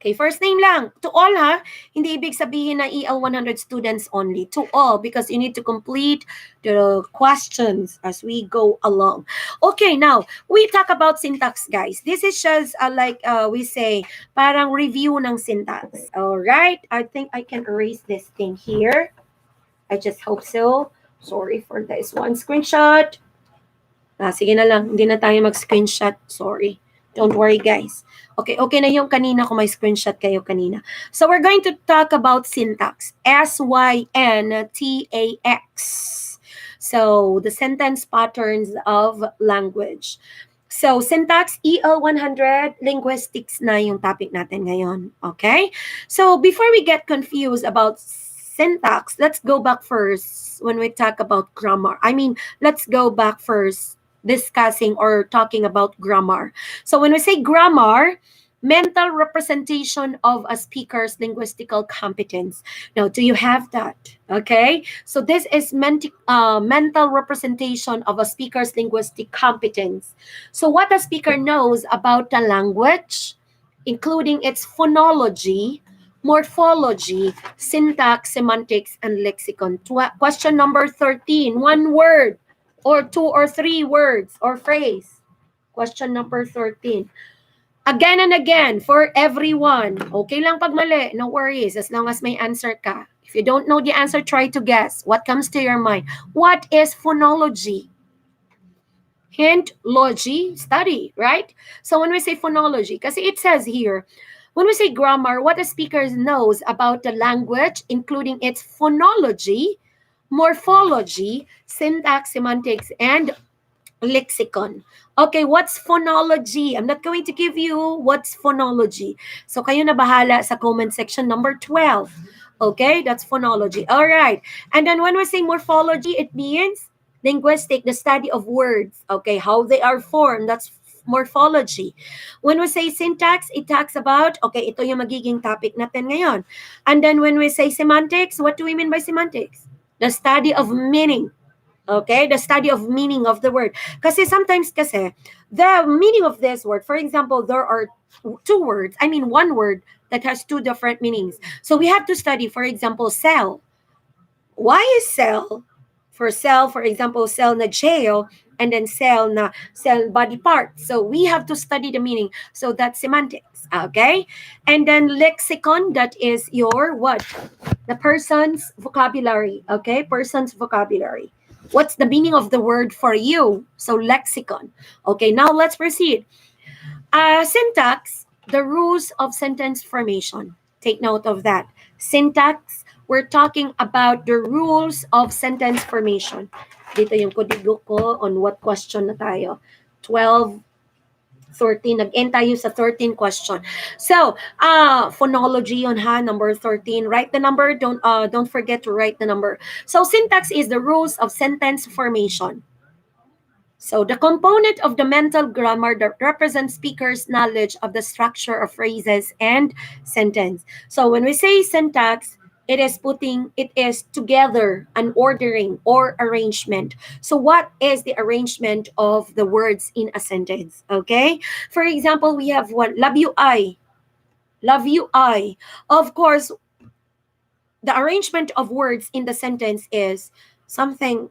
Okay, first name lang. To all ha. Hindi ibig sabihin na EL 100 students only. To all because you need to complete the questions as we go along. Okay, now, we talk about syntax, guys. This is just we say, parang review ng syntax. Alright? I think I can erase this thing here. I just hope so. Sorry for this one screenshot. Sige na lang. Hindi na tayo mag-screenshot. Sorry. Don't worry, guys. Okay na yung kanina kung may screenshot kayo kanina. So we're going to talk about syntax. S-Y-N-T-A-X. So the sentence patterns of language. So syntax, EL 100, linguistics na yung topic natin ngayon. Okay? So before we get confused about syntax, let's go back first when we talk about grammar. Let's go back first discussing or talking about grammar. So when we say grammar, mental representation of a speaker's linguistical competence. Now, do you have that? Okay? So this is mental representation of a speaker's linguistic competence. So what a speaker knows about the language, including its phonology, morphology, syntax, semantics, and lexicon. Question number 13, one word or two or three words or phrase. Question number 13. Again and again for everyone. Okay lang pag mali, no worries, as long as may answer ka. If you don't know the answer, try to guess. What comes to your mind? What is phonology? Hint, logy, study, right? So when we say phonology, kasi it says here, when we say grammar, what a speaker knows about the language, including its phonology, morphology, syntax, semantics, and lexicon. Okay, what's phonology? I'm not going to give you what's phonology. So kayo na bahala sa comment section number 12. Okay, that's phonology. All right. And then when we say morphology, it means linguistic, the study of words. Okay, how they are formed. That's morphology. When we say syntax, it talks about, okay, ito yung magiging topic natin ngayon. And then when we say semantics, what do we mean by semantics? The study of meaning. Okay, the study of meaning of the word. Kasi sometimes the meaning of this word, for example, there are one word that has two different meanings. So we have to study, for example, cell. Why is cell? For cell, for example, cell na jail, and then cell body part. So we have to study the meaning. So that's semantics. Okay? And then lexicon, that is your what? The person's vocabulary. Okay? Person's vocabulary. What's the meaning of the word for you? So lexicon. Okay, now let's proceed. Syntax, the rules of sentence formation. Take note of that. Syntax, we're talking about the rules of sentence formation. Dito yung kodigo ko on what question na tayo. 12, 13. Nag-end tayo sa 13 question. So, phonology on number 13. Write the number. Don't forget to write the number. So, syntax is the rules of sentence formation. So, the component of the mental grammar that represents speakers' knowledge of the structure of phrases and sentence. So, when we say syntax, it is together an ordering or arrangement. So what is the arrangement of the words in a sentence? Okay? For example, we have one, love you, I. Love you, I. Of course, the arrangement of words in the sentence is something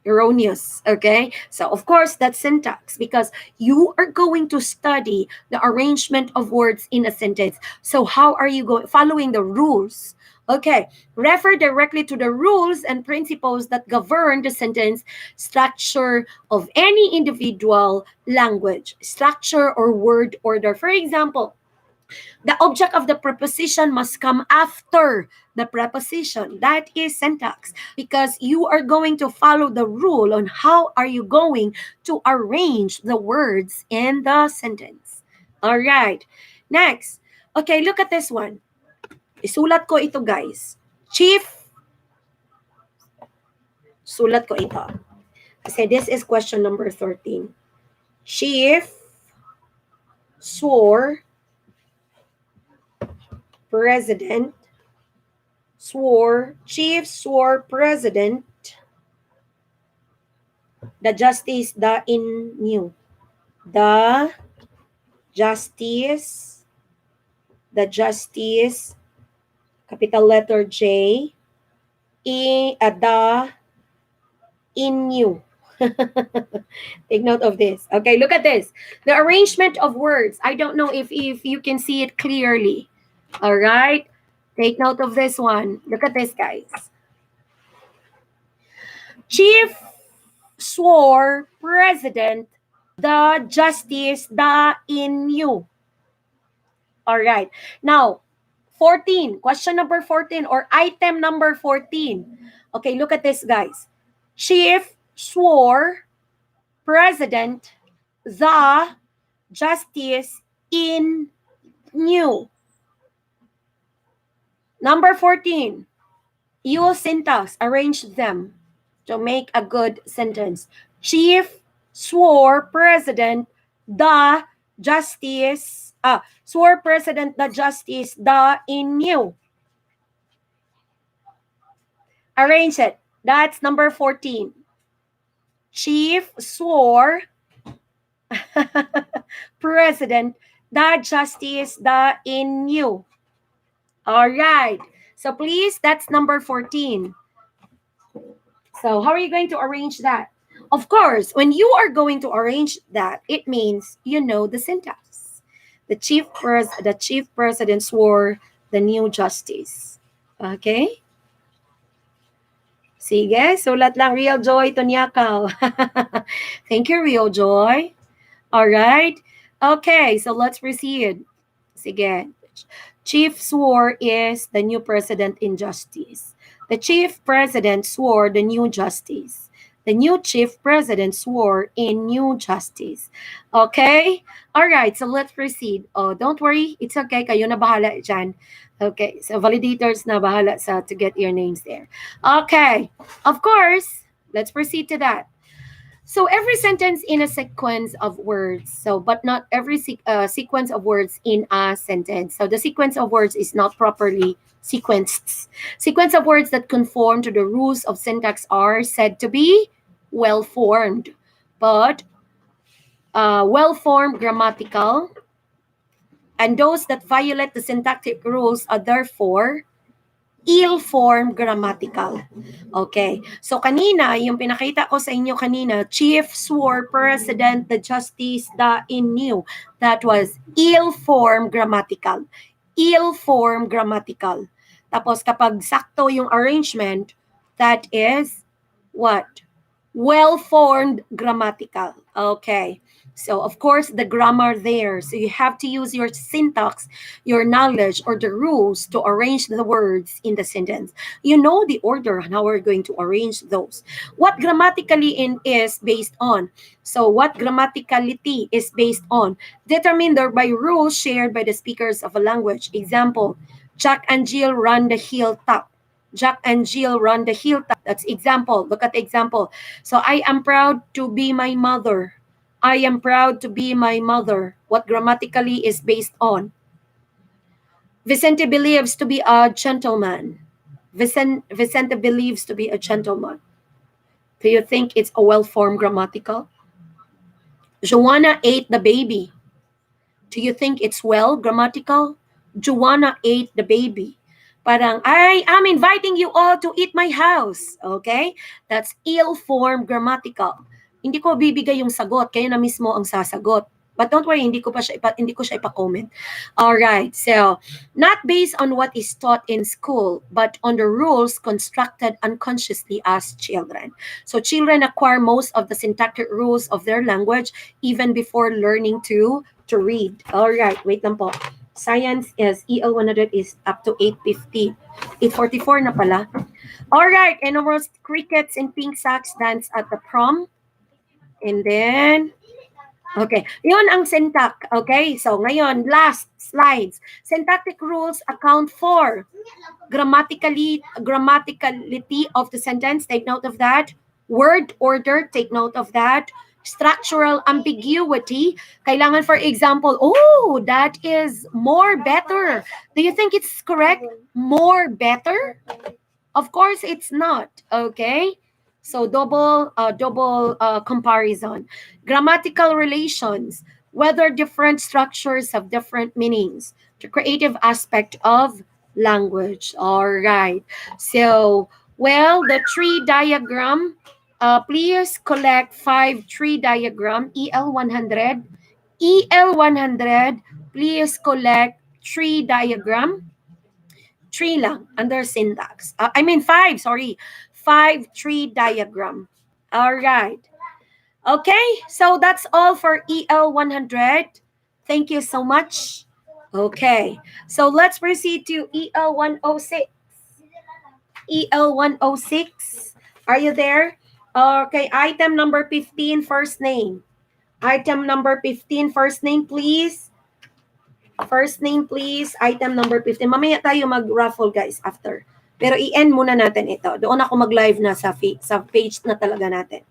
erroneous. Okay, so of course that's syntax because you are going to study the arrangement of words in a sentence. So how are you following the rules? Okay, refer directly to the rules and principles that govern the sentence structure of any individual language, structure or word order. For example, the object of the preposition must come after the preposition. That is syntax because you are going to follow the rule on how are you going to arrange the words in the sentence. All right. Next. Okay, look at this one. Isulat ko ito, guys. Chief. Sulat ko ito. Kasi this is question number 13. Chief swore president chief swore president the justice the justice the justice, capital letter J, the, in you. Take note of this. Okay, look at this. The arrangement of words. I don't know if you can see it clearly. All right. Take note of this one. Look at this, guys. Chief swore president the justice the in you. All right. Now, 14. Question number 14 or item number 14. Okay, look at this, guys. Chief swore president the justice in new. Number 14. Use syntax. Arrange them to make a good sentence. Chief swore president the justice. Swore president the justice the in new. Arrange it. That's number 14. Chief swore president the justice the in new. All right. So please, that's number 14. So how are you going to arrange that? Of course, when you are going to arrange that, it means you know the syntax. The chief president swore the new justice. Okay? Sige, sulat lang. Real Joy Tonyakaw. Thank you, Real Joy. All right. Okay, so let's proceed. Sige. Chief swore is the new president in justice. The chief president swore the new justice. The new chief president swore in new justice. Okay? All right, so let's proceed. Oh, don't worry. It's okay. Kayo na bahala dyan. Okay, so validators na bahala to get your names there. Okay, of course, let's proceed to that. So every sentence in a sequence of words. So, but not every sequence of words in a sentence. So the sequence of words is not properly sequenced. Sequence of words that conform to the rules of syntax are said to be well-formed. But well-formed grammatical, and those that violate the syntactic rules are therefore ill-formed grammatical. Okay. So kanina, yung pinakita ko sa inyo kanina, chief swore president the justice the in new. That was ill-formed grammatical. Ill-formed grammatical. Tapos kapag sakto yung arrangement, that is what? Well-formed grammatical. Okay. So, of course, the grammar there. So, you have to use your syntax, your knowledge, or the rules to arrange the words in the sentence. You know the order and how we're going to arrange those. What grammatically is based on? So, what grammaticality is based on? Determined by rules shared by the speakers of a language. Example, Jack and Jill run the hilltop. Jack and Jill run the hilltop. That's example. Look at the example. So, I am proud to be my mother. I am proud to be my mother. What grammatically is based on? Vicente believes to be a gentleman. Vicente believes to be a gentleman. Do you think it's a well-formed grammatical? Joanna ate the baby. Do you think it's well grammatical? Joanna ate the baby. Parang, I am inviting you all to eat my house. Okay? That's ill-formed grammatical. Hindi ko bibigay yung sagot, kayo na mismo ang sasagot. But don't worry, hindi ko siya ipa-comment. All right. So, not based on what is taught in school, but on the rules constructed unconsciously as children. So, children acquire most of the syntactic rules of their language even before learning to read. All right. Wait lang po. Science is EL100 is up to 850. 844 na pala. All right. And almost crickets and pink socks dance at the prom. And then, okay, yun ang syntax. Okay, so ngayon, last slides. Syntactic rules account for grammaticality of the sentence. Take note of that. Word order, take note of that. Structural ambiguity. Kailangan, for example, oh, that is more better. Do you think it's correct? More better? Of course, it's not. Okay? So double comparison. Grammatical relations, whether different structures have different meanings. the creative aspect of language. All right. So, well, the tree diagram. Please collect 5 tree diagram. EL100. EL100. Please collect tree diagram. Tree lang under syntax. I mean five. Sorry, 5 tree diagram. All right. Okay, so that's all for EL100. Thank you so much. Okay, so let's proceed to EL106. EL106, are you there? Okay, item number 15, first name. Item number 15, first name, please. First name, please. Item number 15. Mamaya tayo mag-raffle, guys, after. Pero i-end muna natin ito. Doon ako mag-live na sa page na talaga natin.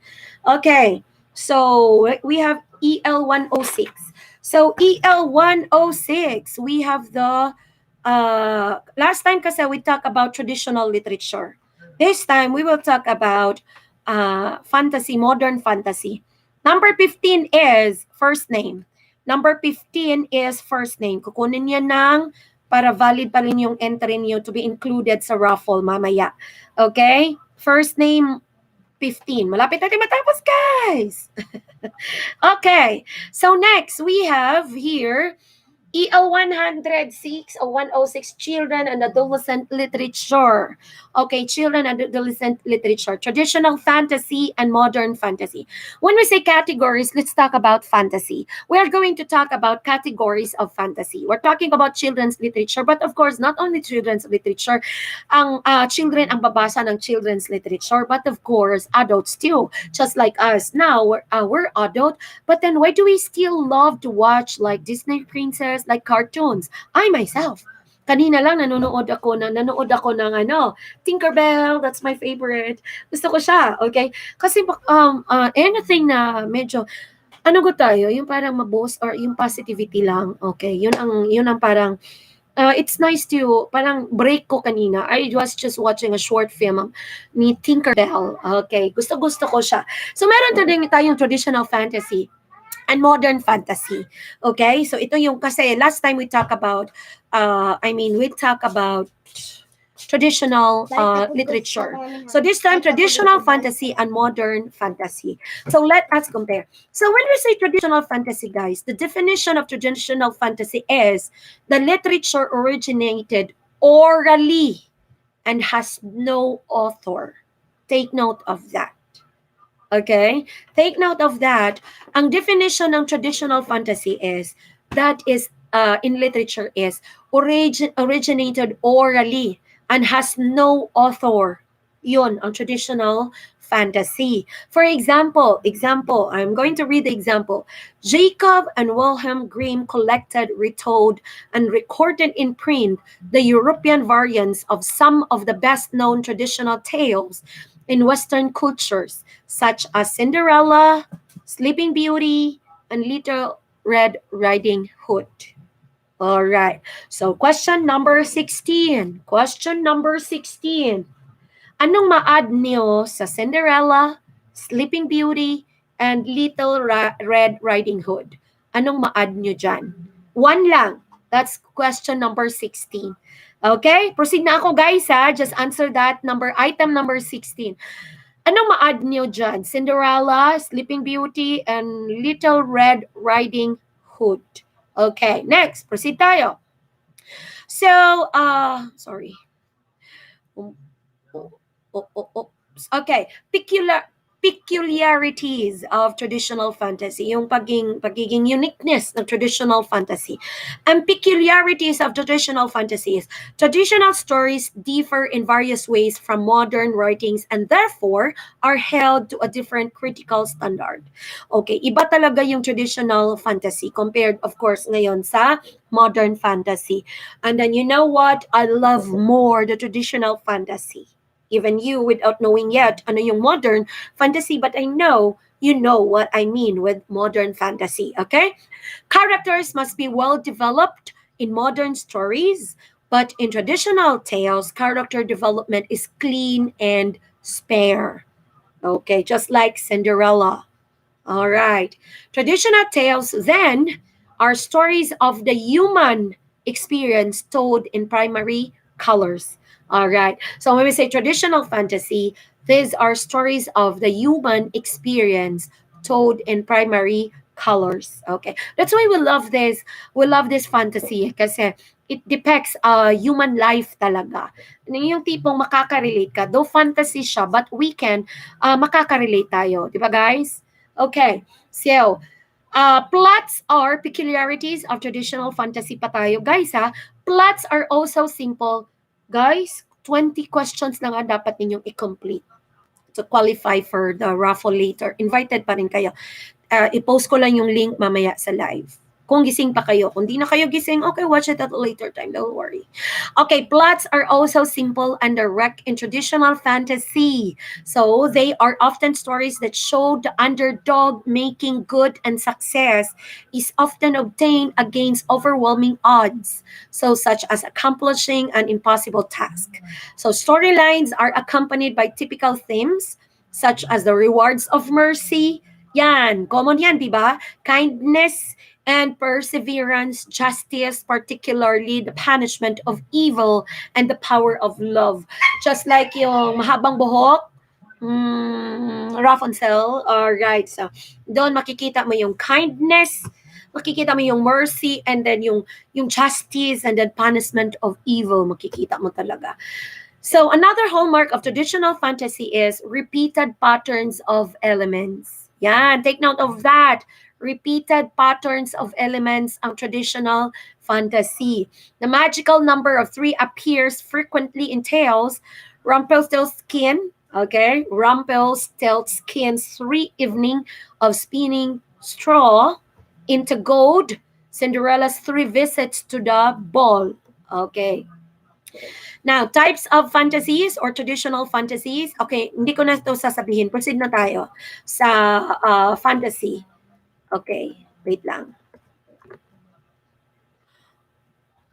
Okay. So, we have EL106. So, EL106, we have the, last time kasi we talked about traditional literature. This time, we will talk about fantasy, modern fantasy. Number 15 is first name. Number 15 is first name. Kukunin niya ng para valid pa rin yung entry niyo to be included sa raffle mamaya. Okay? First name 15. Malapit natin matapos, guys. Okay. So next, we have here EL106 or 106, Children and Adolescent Literature. Okay, Children and Adolescent Literature, Traditional Fantasy and Modern Fantasy. When we say categories, let's talk about fantasy. We are going to talk about categories of fantasy. We're talking about children's literature, but of course, not only children's literature, ang children ang babasa ng children's literature, but of course, adults too. Just like us now, we're adult, but then why do we still love to watch like Disney princess, like cartoons? I myself, kanina lang nanonood ako ng Tinkerbell. That's my favorite. Gusto ko siya, okay? Kasi anything na medyo ano ko tayo, yung parang maboost or yung positivity lang, okay? Yun ang parang it's nice to, parang break ko kanina. I was just watching a short film ni Tinkerbell. Okay, gusto-gusto ko siya. So meron din tayong traditional fantasy and modern fantasy. Okay? So ito yung kasi last time we talk about we talk about traditional literature. So this time traditional fantasy and modern fantasy. So let us compare. So when we say traditional fantasy, guys, the definition of traditional fantasy is the literature originated orally and has no author. Take note of that. Okay? Take note of that. Ang definition ng traditional fantasy is, that is, in literature is, originated orally and has no author. Yun, ang traditional fantasy. For example, I'm going to read the example. Jacob and Wilhelm Grimm collected, retold, and recorded in print the European variants of some of the best-known traditional tales in Western cultures, such as Cinderella, Sleeping Beauty, and Little Red Riding Hood. All right. So question number 16. Question number 16. Anong ma-add niyo sa Cinderella, Sleeping Beauty, and Little Red Riding Hood? Anong ma-add niyo dyan? One lang. That's question number 16. Okay? Proceed na ako, guys, ha? Just answer that item number 16. Anong ma-add niyo dyan? Cinderella, Sleeping Beauty, and Little Red Riding Hood. Okay, next. Proceed tayo. So, sorry. Okay, peculiarities of traditional fantasy, yung pagiging uniqueness ng traditional fantasy. And peculiarities of traditional fantasies. Traditional stories differ in various ways from modern writings and therefore are held to a different critical standard. Okay, iba talaga yung traditional fantasy compared, of course, ngayon sa modern fantasy. And then you know what? I love more the traditional fantasy. Even you, without knowing yet ano yung modern fantasy, but I know you know what I mean with modern fantasy, okay? Characters must be well developed in modern stories, but in traditional tales, character development is clean and spare. Okay, just like Cinderella. All right. Traditional tales then are stories of the human experience told in primary colors. All right. So when we say traditional fantasy, these are stories of the human experience told in primary colors. Okay. That's why we love this. We love this fantasy kasi it depicts human life talaga. Yung tipong makaka-relate ka. Though fantasy siya, but we can makaka-relate tayo. Di ba, guys? Okay. So, plots are peculiarities of traditional fantasy pa tayo. Guys, plots are also simple. Guys, 20 questions lang ang dapat ninyong i-complete to qualify for the raffle later. Invited pa rin kayo. I-post ko lang yung link mamaya sa live. Kung gising pa kayo. Kung di na kayo gising, okay, watch it at a later time. Don't worry. Okay, plots are also simple and direct in traditional fantasy. So they are often stories that show the underdog making good and success is often obtained against overwhelming odds. So such as accomplishing an impossible task. So storylines are accompanied by typical themes such as the rewards of mercy. Yan, common yan, di ba? Kindness and perseverance, justice, particularly the punishment of evil, and the power of love. Just like yung mahabang buhok, Rapunzel, alright. So, doon makikita mo yung kindness, makikita mo yung mercy, and then yung justice, and then punishment of evil, makikita mo talaga. So, another hallmark of traditional fantasy is repeated patterns of elements. Yan, take note of that. Repeated patterns of elements ang traditional fantasy. The magical number of 3 appears frequently in tales. Rumpelstiltskin, okay? Rumpelstiltskin's 3 evening of spinning straw into gold. Cinderella's 3 visits to the ball. Okay. Now, types of fantasies or traditional fantasies. Okay, hindi ko na ito sasabihin. Proceed na tayo sa fantasy. Okay, wait lang.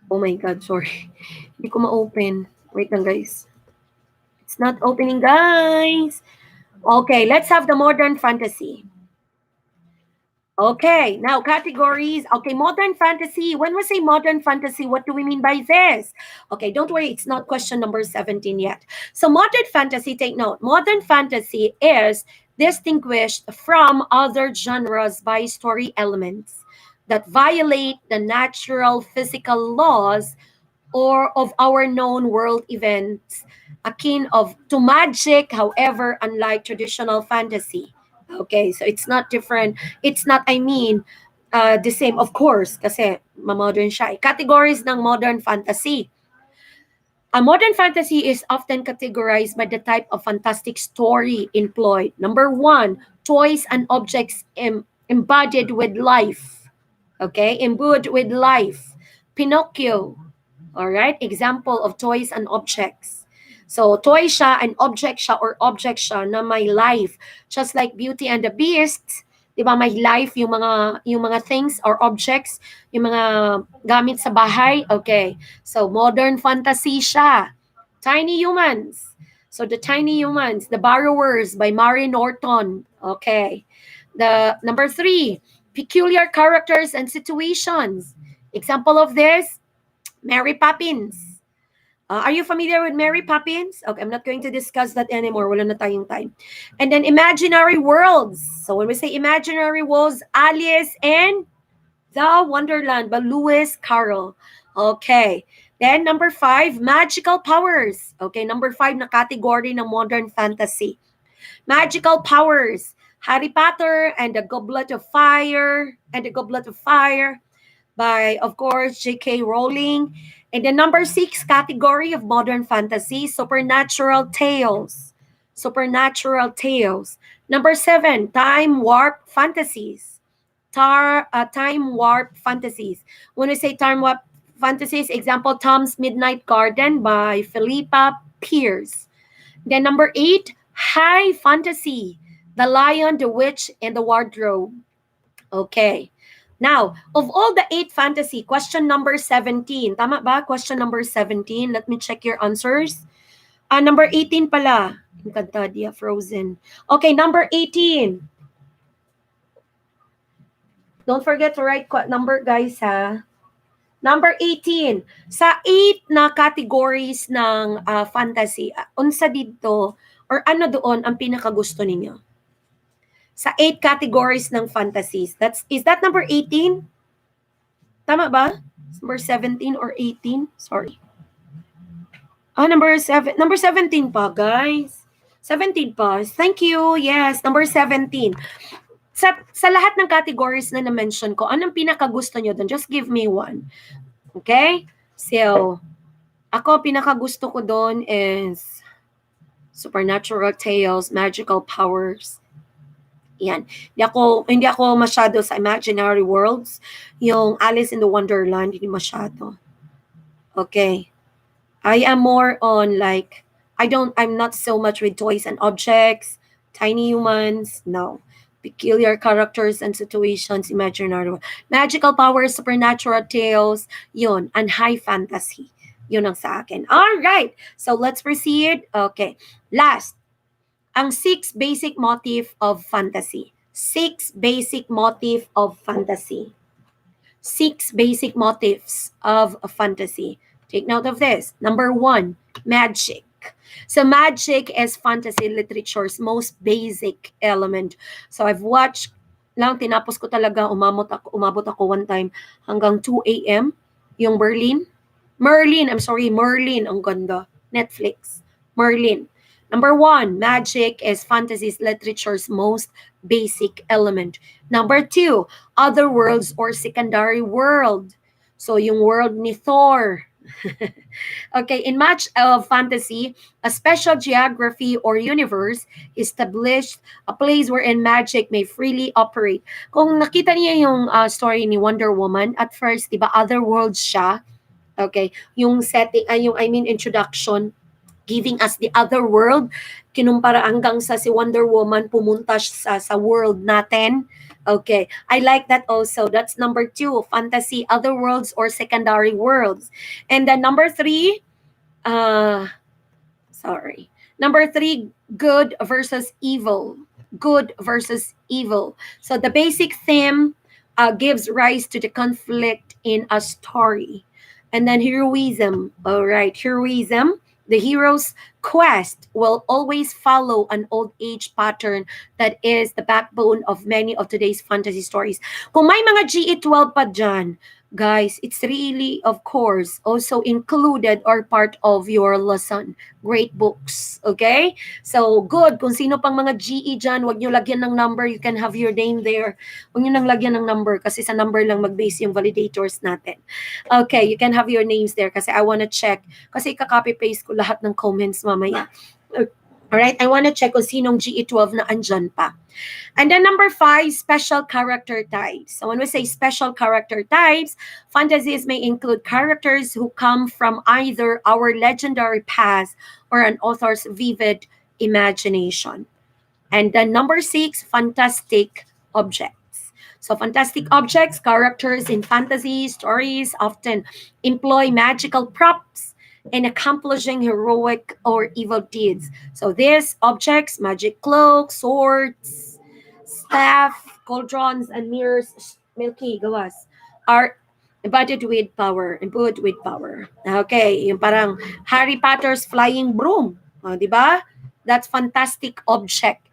Oh my God, sorry. Hindi ko ma-open. Wait lang, guys. It's not opening, guys. Okay, let's have the modern fantasy. Okay, now categories. Okay, modern fantasy. When we say modern fantasy, what do we mean by this? Okay, don't worry, it's not question number 17 yet. So modern fantasy, take note. Modern fantasy is distinguished from other genres by story elements that violate the natural physical laws or of our known world events akin of to magic, however, unlike traditional fantasy. Okay, so it's not different. It's not, the same, of course, kasi modern siya. Categories ng modern fantasy. A modern fantasy is often categorized by the type of fantastic story employed. Number 1, toys and objects embodied with life. Okay, imbued with life. Pinocchio. All right, example of toys and objects. So, toy siya and object siya or object siya na may life. Just like Beauty and the Beast, di ba may life yung mga things or objects, yung mga gamit sa bahay. Okay, so modern fantasy siya. Tiny Humans. So, the Tiny Humans, The Borrowers by Mary Norton. Okay. The number 3, peculiar characters and situations. Example of this, Mary Poppins. Are you familiar with Mary Poppins? Okay, I'm not going to discuss that anymore. Wala na tayong time. And then imaginary worlds. So when we say imaginary worlds, Alice and the Wonderland by Lewis Carroll. Okay. Then number 5, magical powers. Okay, number 5 na category ng modern fantasy. Magical powers. Harry Potter and the Goblet of Fire by, of course, J.K. Rowling. And the number 6 category of modern fantasy, supernatural tales. Supernatural tales. Number 7, time warp fantasies. Time warp fantasies. When we say time warp fantasies, example, Tom's Midnight Garden by Philippa Pierce. Then number 8, high fantasy. The Lion, the Witch, and the Wardrobe. Okay. Now, of all the 8 fantasy, question number 17. Tama ba? Question number 17. Let me check your answers. Number 18 pala. Encantadia, Frozen. Okay, number 18. Don't forget to write number, guys, ha? Number 18. Sa 8 na categories ng fantasy, unsa dito or ano doon ang pinakagusto ninyo? Sa 8 categories ng fantasies. Is that number 18? Tama ba? Number 17 or 18? Sorry. Number 7. Number 17 pa, guys. 17 pa. Thank you. Yes, number 17. Sa lahat ng categories na na-mention ko, anong pinakagusto nyo doon? Just give me one. Okay? So, ako, pinakagusto ko doon is supernatural tales, magical powers. Yan. Hindi ako masyado sa imaginary worlds. Yung Alice in the Wonderland, hindi masyado. Okay. I am more on like, I'm not so much with toys and objects, tiny humans, no. Peculiar characters and situations, imaginary. Magical powers, supernatural tales, yun, and high fantasy. Yun ang sa akin. All right. So let's proceed. Okay. Last, ang 6 basic motif of fantasy. 6 basic motif of fantasy. 6 basic motifs of fantasy. Take note of this. Number 1, magic. So magic is fantasy literature's most basic element. So I've watched tinapos ko talaga, umabot ako one time hanggang 2 a.m. Yung Merlin, ang ganda. Netflix, Merlin. Number 1, magic is fantasy's literature's most basic element. Number 2, other worlds or secondary world. So yung world ni Thor. Okay, in much of fantasy, a special geography or universe established, a place wherein magic may freely operate. Kung nakita niya yung story ni Wonder Woman, at first, diba, other worlds siya. Okay, yung setting, introduction, giving us the other world, kinumpara hanggang sa si Wonder Woman pumunta sa world natin. Okay, I like that also. That's number 2, fantasy, other worlds or secondary worlds. And then number 3, Number 3, good versus evil. Good versus evil. So the basic theme gives rise to the conflict in a story. And then heroism. All right, heroism. The hero's quest will always follow an old age pattern that is the backbone of many of today's fantasy stories. Kung may mga GE12 pa dyan, guys, it's really, of course, also included or part of your lesson. Great books, okay? So, good. Kung sino pang mga GE dyan, wag nyo lagyan ng number. You can have your name there. Wag nyo nang lagyan ng number kasi sa number lang mag-base yung validators natin. Okay, you can have your names there kasi I wanna check. Kasi ika-copy-paste ko lahat ng comments mamaya. Alright, I wanna check kung sinong GE12 na andyan pa. And then number 5, special character types. So when we say special character types, fantasies may include characters who come from either our legendary past or an author's vivid imagination. And then number 6, fantastic objects. So fantastic objects, characters in fantasy stories often employ magical props in accomplishing heroic or evil deeds. So these objects, magic cloaks, swords, staff, cauldrons, and mirrors, Milky, gawas, are imbued with power. Okay, yung parang Harry Potter's flying broom. Di ba? That's fantastic object.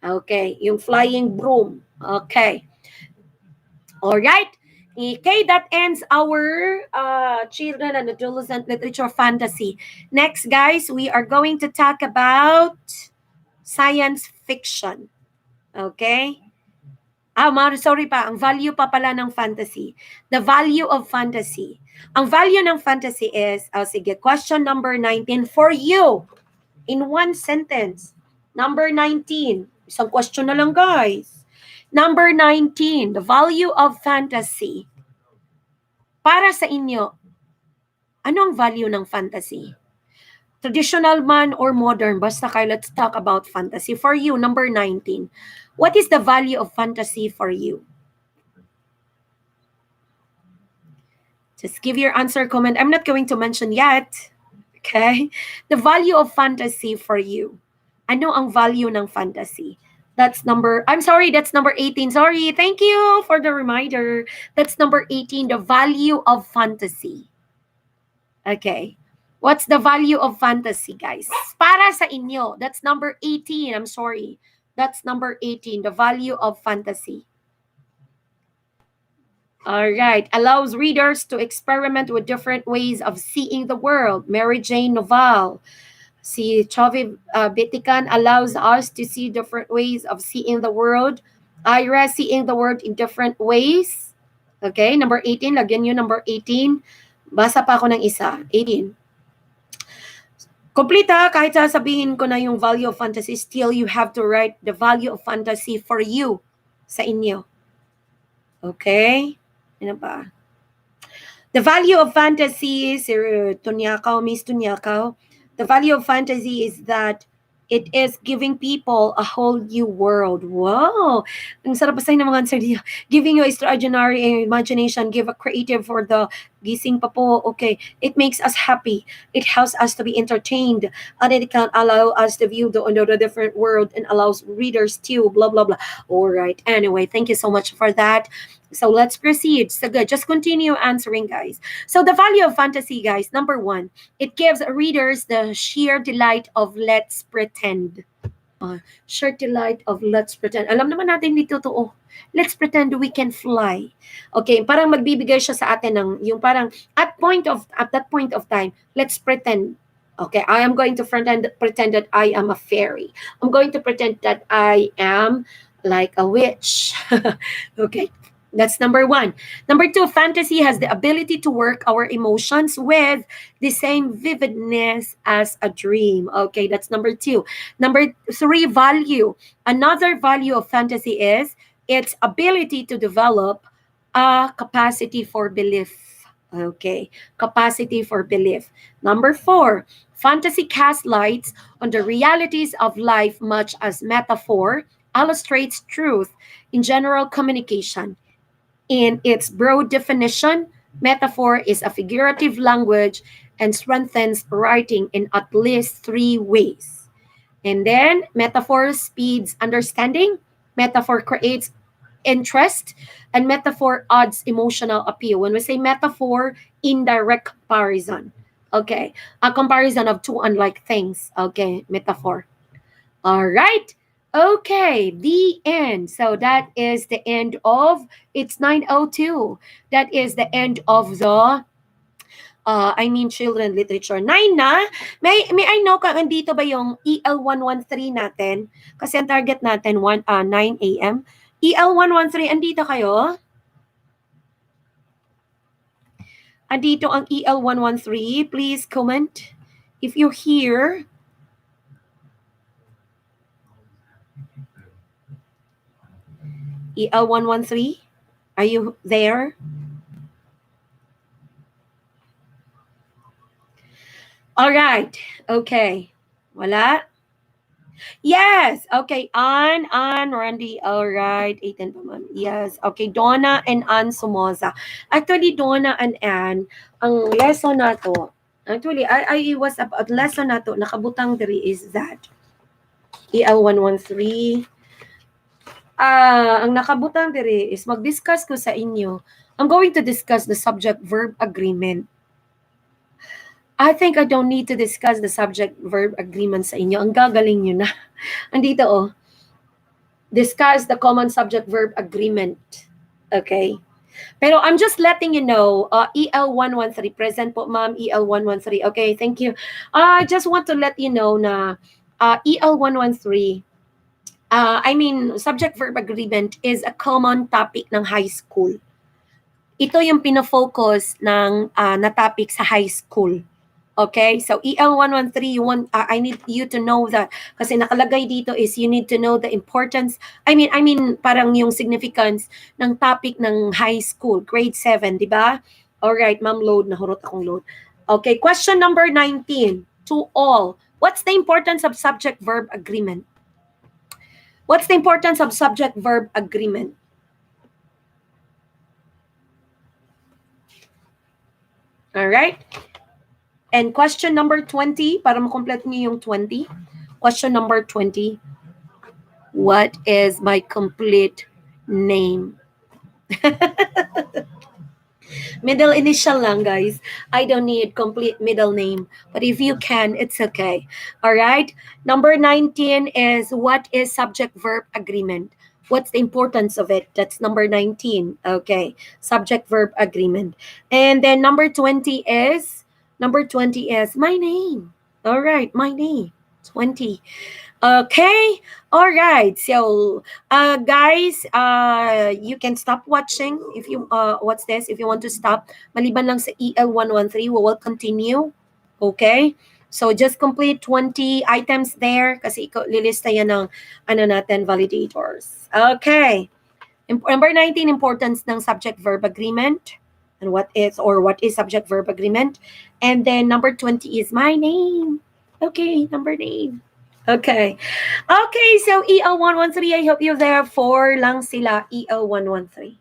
Okay, yung flying broom. Okay. All right. Okay, that ends our children and adolescent literature fantasy. Next, guys, we are going to talk about science fiction. Okay? Sorry pa, ang value pa pala ng fantasy. The value of fantasy. Ang value ng fantasy is, sige, question number 19 for you. In one sentence. Number 19. Isang question na lang, guys. Number 19, the value of fantasy. Para sa inyo, ano ang value ng fantasy? Traditional man or modern? Basta kayo, let's talk about fantasy. For you, number 19, what is the value of fantasy for you? Just give your answer, comment. I'm not going to mention yet. Okay? The value of fantasy for you. Ano ang value ng fantasy? That's number, I'm sorry, that's number 18. Sorry, thank you for the reminder. That's number 18, the value of fantasy. Okay. What's the value of fantasy, guys? Para sa inyo, that's number 18. I'm sorry. That's number 18, the value of fantasy. All right. Allows readers to experiment with different ways of seeing the world. Mary Jane Noval. Si Chovy Bitikan allows us to see different ways of seeing the world. Ira, seeing the world in different ways. Okay, number 18. Lagyan nyo number 18. Basa pa ako ng isa. 18. Complete ha, kahit sasabihin ko na yung value of fantasy, still you have to write the value of fantasy for you sa inyo. Okay? Ano ba? The value of fantasy, Sir Tunyakaw, Miss Tunyakaw, the value of fantasy is that it is giving people a whole new world. Wow! Ang sarap basahin ng mga answer niya. Giving you extraordinary imagination, give a creative for the gising pa po. Okay. It makes us happy. It helps us to be entertained. And it can allow us to view the another different world and allows readers to blah, blah, blah. All right. Anyway, thank you so much for that. So let's proceed. So good. Just continue answering, guys. So the value of fantasy, guys, number 1, it gives readers the sheer delight of let's pretend. Sheer delight of let's pretend. Alam naman natin dito to. Let's pretend we can fly. Okay, parang magbibigay siya sa atin ng yung parang at that point of time, let's pretend. Okay, I am going to pretend that I am a fairy. I'm going to pretend that I am like a witch. Okay. That's number 1. Number 2, fantasy has the ability to work our emotions with the same vividness as a dream. Okay, that's number 2. Number 3, value. Another value of fantasy is its ability to develop a capacity for belief. Okay, capacity for belief. Number 4, fantasy casts lights on the realities of life much as metaphor illustrates truth in general communication. In its broad definition, metaphor is a figurative language and strengthens writing in at least 3 ways. And then, metaphor speeds understanding, metaphor creates interest, and metaphor adds emotional appeal. When we say metaphor, indirect comparison. Okay, a comparison of two unlike things. Okay, metaphor. All right. Okay, the end. So that is the end of, it's 9:02. That is the end of the, children literature. 9 na? May I know kung andito ba yung EL113 natin? Kasi ang target natin 9 a.m. EL113, andito kayo? Andito ang EL113. Please comment if you're here. EL113, are you there? All right. Okay. Wala? Yes. Okay. Ann, Randy. All right. 18 pa ma'am. Yes. Okay. Donna and Ann Somoza. Actually, Donna and Ann, ang lesson na to, actually, I was about lesson na to, nakabutang diri is that EL113, ang nakabutang dire is mag-discuss ko sa inyo. I'm going to discuss the subject-verb agreement. I think I don't need to discuss the subject-verb agreement sa inyo. Ang gagaling nyo na. Andito discuss the common subject-verb agreement. Okay? Pero I'm just letting you know, EL113, present po ma'am, EL113. Okay, thank you. I just want to let you know na EL113, subject-verb agreement is a common topic ng high school. Ito yung pinafocus ng na topic sa high school. Okay? So, EL113, I need you to know that. Kasi nakalagay dito is you need to know the importance, parang yung significance ng topic ng high school, grade 7, di ba? Alright, ma'am, load. Nahurot akong load. Okay, question number 19. To all, what's the importance of subject-verb agreement? What's the importance of subject-verb agreement? All right. And question number 20, para makomplete niyo yung 20. Question number 20. What is my complete name? Middle initial lang, guys. I don't need complete middle name. But if you can, it's okay. All right. Number 19 is what is subject-verb agreement? What's the importance of it? That's number 19. Okay. Subject-verb agreement. And then number 20 is my name. All right. My name. 20. Okay. All right. So, guys, you can stop watching if you what's this? If you want to stop, maliban lang sa EL113, we will continue. Okay? So, just complete 20 items there kasi lilista yan ng ano natin, validators. Okay. Number 19, importance ng subject-verb agreement and what is subject-verb agreement. And then number 20 is my name. Okay, number name. Okay. Okay, so EL113, I hope you're there. 4 lang sila, EL113.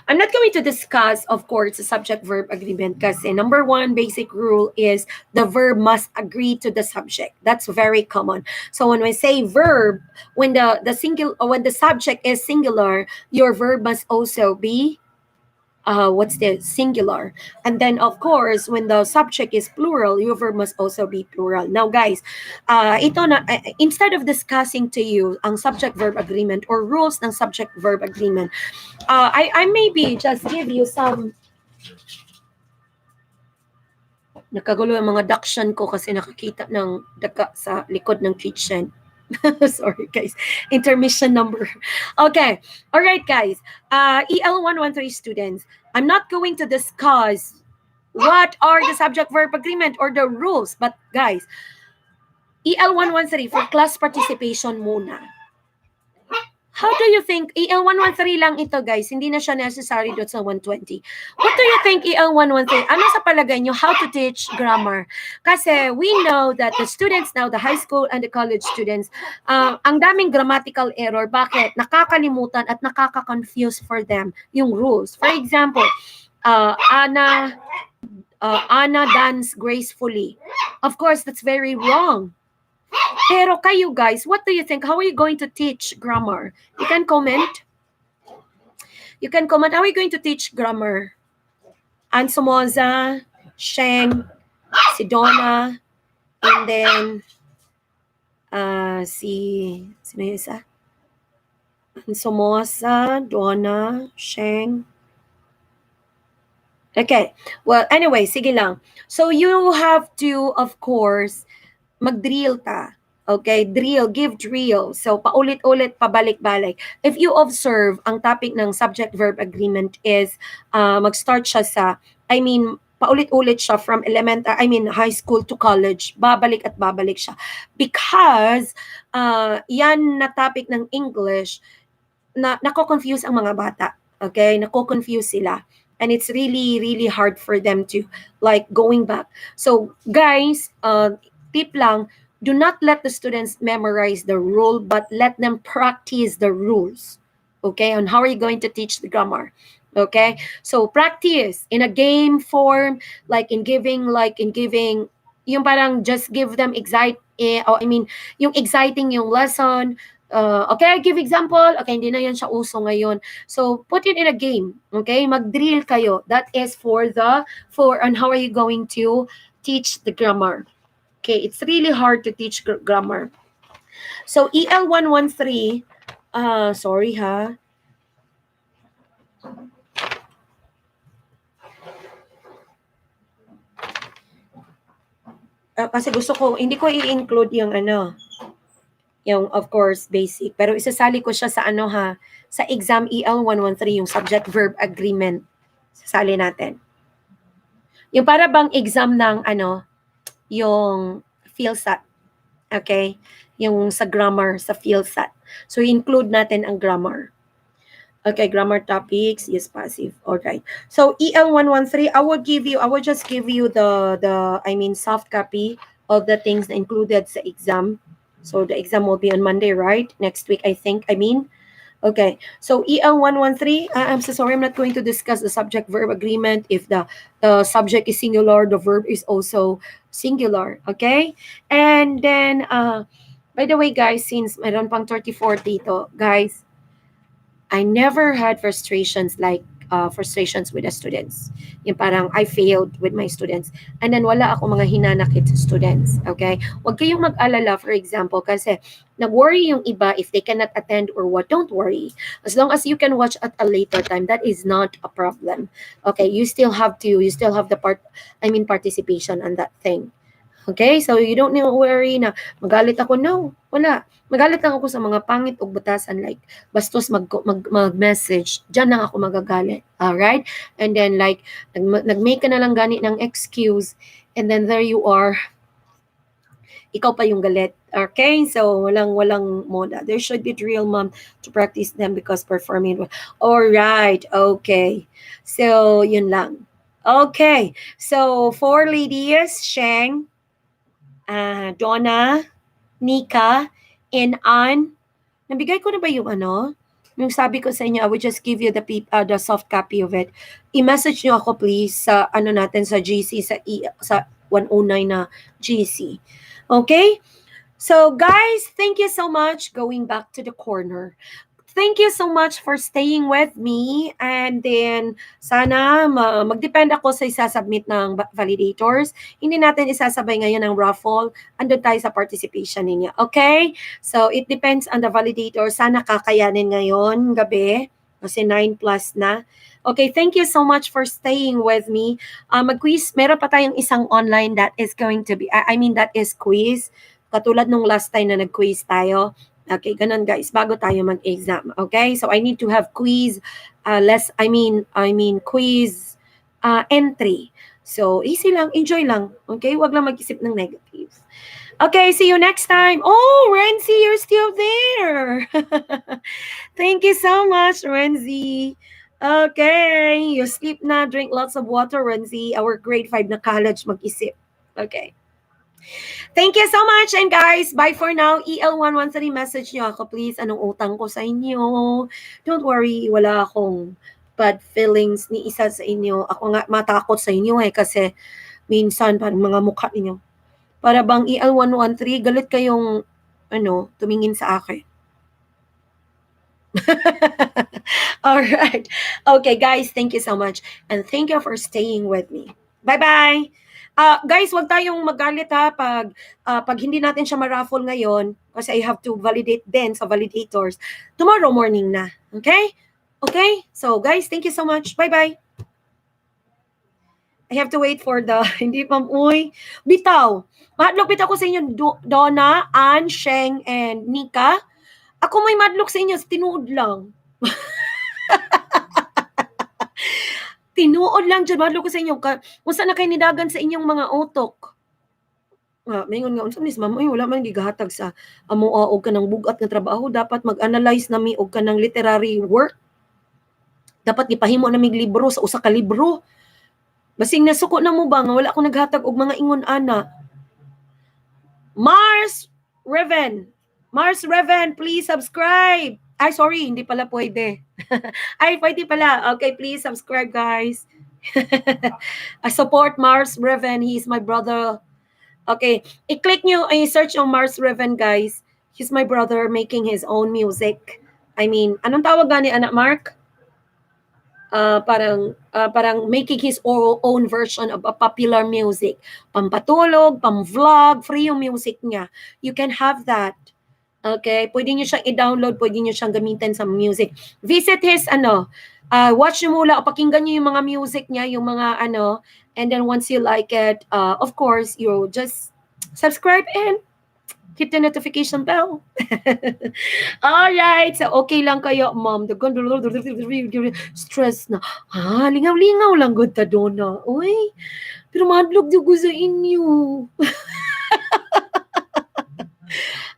I'm not going to discuss, of course, the subject-verb agreement kasi number 1 basic rule is the verb must agree to the subject. That's very common. So when we say verb, when the subject is singular, your verb must also be singular. And then of course when the subject is plural, your verb must also be plural. Now guys, instead of discussing to you ang subject verb agreement or rules ng subject verb agreement, I maybe just give you some. Nakagulo ang mga daksyan ko kasi nakakita ng daka sa likod ng kitchen. Sorry guys, intermission number. Okay, all right guys, EL113 students, I'm not going to discuss what are the subject verb agreement or the rules, but guys, EL113 for class participation muna. How do you think, EL113 lang ito guys, hindi na siya necessary doon sa 120. What do you think EL113, ano sa palagay nyo, how to teach grammar? Kasi we know that the students now, the high school and the college students, ang daming grammatical error. Bakit? Nakakalimutan at nakaka-confuse for them yung rules. For example, Anna dance gracefully. Of course, that's very wrong. Pero kayo guys, what do you think? How are you going to teach grammar? You can comment. You can comment. How are you going to teach grammar? Ann Somoza, Sheng, si Donna, and then sino yung isa? Ann Somoza, Donna, Sheng. Okay. Well, anyway, sige lang. So you have to, of course, mag-drill ta. Okay, give drill. So, paulit-ulit, pabalik-balik. If you observe, ang topic ng subject-verb agreement is, mag-start siya paulit-ulit siya from high school to college. Babalik at babalik siya. Because, yan na topic ng English, nako-confuse ang mga bata. Okay, nako-confuse sila. And it's really, really hard for them to, going back. So, guys, tip lang, do not let the students memorize the rule, but let them practice the rules. Okay, on how are you going to teach the grammar? Okay, so practice in a game form, in giving, yung parang just give them yung exciting yung lesson. Okay, I give example. Okay, hindi na yan siya uso ngayon. So, put it in a game. Okay, mag-drill kayo. That is for on how are you going to teach the grammar. Okay, it's really hard to teach grammar. So, EL113, sorry ha. Kasi gusto ko, hindi ko i-include yung yung of course basic, pero isasali ko siya sa sa exam EL113, yung subject-verb agreement. Sasali natin. Yung para bang exam ng yung PhilSat. Okay? Yung sa grammar, sa PhilSat. So, include natin ang grammar. Okay, grammar topics, yes, passive. Okay. So, EL113, I will just give you the soft copy of the things na included sa exam. So, the exam will be on Monday, right? Next week, I think. Okay, so EL113, I'm so sorry, I'm not going to discuss the subject-verb agreement. If the subject is singular, the verb is also singular, okay? And then, By the way, guys, since meron pang 34 dito, guys, I never had frustrations with the students. Yung parang I failed with my students. And then wala ako mga hinanakit sa students. Okay? Huwag kayong mag-alala, for example, kasi nag-worry yung iba if they cannot attend or what. Don't worry. As long as you can watch at a later time, that is not a problem. Okay? You still have the participation on that thing. Okay? So you don't need to worry na magalit ako. No, wala. Magalit lang ako sa mga pangit o butasan like bastos mag-message. Diyan lang ako magagalit. Alright? And then like nag-make ka na lang gani ng excuse and then there you are. Ikaw pa yung galit. Okay? So walang moda. There should be real mom to practice them because performing. Alright. Okay. So yun lang. Okay. So four ladies, Sheng, Donna, Nika, and Ann. Nabigay ko na ba yung ano? Yung sabi ko sa inyo, I will just give you the soft copy of it. I-message nyo ako please sa ano natin sa GC, sa 109 na GC. Okay? So guys, thank you so much. Going back to the corner. Thank you so much for staying with me. And then, sana mag-depend ako sa isasubmit ng validators. Hindi natin isasabay ngayon ng raffle. Andun tayo sa participation ninyo. Okay? So, it depends on the validator. Sana kakayanin ngayon, gabi. Kasi 9 plus na. Okay, thank you so much for staying with me. Mag-quiz. Meron pa tayong isang online that is going to be, that is quiz. Katulad nung last time na nag-quiz tayo. Okay, ganun guys, bago tayo mag-exam. Okay, so I need to have quiz, quiz entry. So, easy lang, enjoy lang. Okay, wag lang mag-isip ng negative. Okay, see you next time. Oh, Renzi, you're still there. Thank you so much, Renzi. Okay, you sleep na, drink lots of water, Renzi. Our grade 5 na college mag-isip. Okay. Thank you so much. And guys, bye for now. EL113, message nyo ako please. Anong utang ko sa inyo? Don't worry, wala akong bad feelings ni isa sa inyo. Ako nga matakot sa inyo kasi minsan parang mga mukha ninyo. Para bang EL113, galit kayong tumingin sa akin. Alright. Okay, guys, thank you so much. And thank you for staying with me. Bye-bye. Guys, wag tayong magalit ha pag hindi natin siya ma-raffle ngayon kasi I have to validate din sa validators tomorrow morning na. Okay? Okay? So, guys, thank you so much. Bye-bye. I have to wait for the hindi pa bitaw. Madlock bitaw ko sa inyo Donna, Ann, Sheng, and Nika. Ako may madlock sa inyo, tinuod lang. Tinuod lang dyan, madlo ko sa inyo. Kung saan na kayo nidagan sa inyong mga utok. Mayroon nga, unsa nis ma'am, wala man gigahatag sa amo og kanang bugat nga trabaho. Dapat mag-analyze nami og kanang literary work. Dapat gipahimo na mig libro sa usa ka libro. Basing nasuko na mo ba nga wala ko naghatag og mga ingon ana. Mars Reven, please subscribe. Ay, sorry, hindi pala pwede. Ay, pwede pala. Okay, please subscribe, guys. I support Mars Reven. He's my brother. Okay, i-click nyo, i-search yung Mars Reven, guys. He's my brother making his own music. Anong tawag gani, anak Mark? Parang making his own version of a popular music. Pampatulog, pam-vlog, free yung music niya. You can have that. Okay, pwede nyo siyang i-download, pwede nyo siyang gamitin sa music. Visit his, watch nyo mula, o pakinggan nyo yung mga music niya, yung mga, and then once you like it, of course, you just subscribe and hit the notification bell. Alright, so okay lang kayo, ma'am. Stress na. Lingaw-lingaw lang, good ta Donna. Uy, pero madlog ko sa inyo.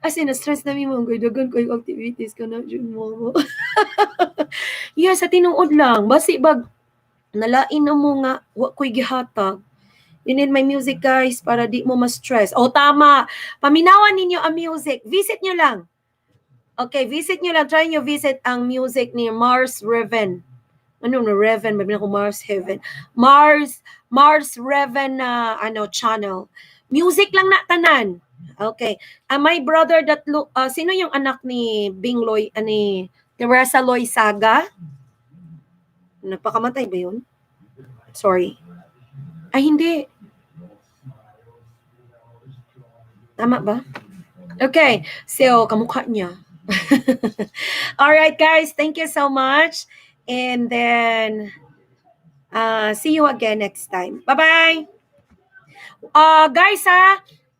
As in, na-stress namin mga dagan ko yung activities ko na dyan mo. Yes, sa tinuod lang. Basi bag, nalain na mo nga, wak ko'y gihatag. You need my music, guys, para di mo ma-stress. O, tama. Paminawan ninyo ang music. Visit nyo lang. Okay, visit nyo lang. Try nyo visit ang music ni Mars Reven. Ano na Reven? Mabina ko Mars Heaven. Mars Reven na channel. Music lang na tanan. Okay. My brother that look, sino yung anak ni Bing Loy, ni Teresa Loy Saga? Napakamatay ba yun? Sorry. Ay, hindi. Tama ba? Okay. So, kamukha niya. All right, guys. Thank you so much. And then, see you again next time. Bye-bye. Guys,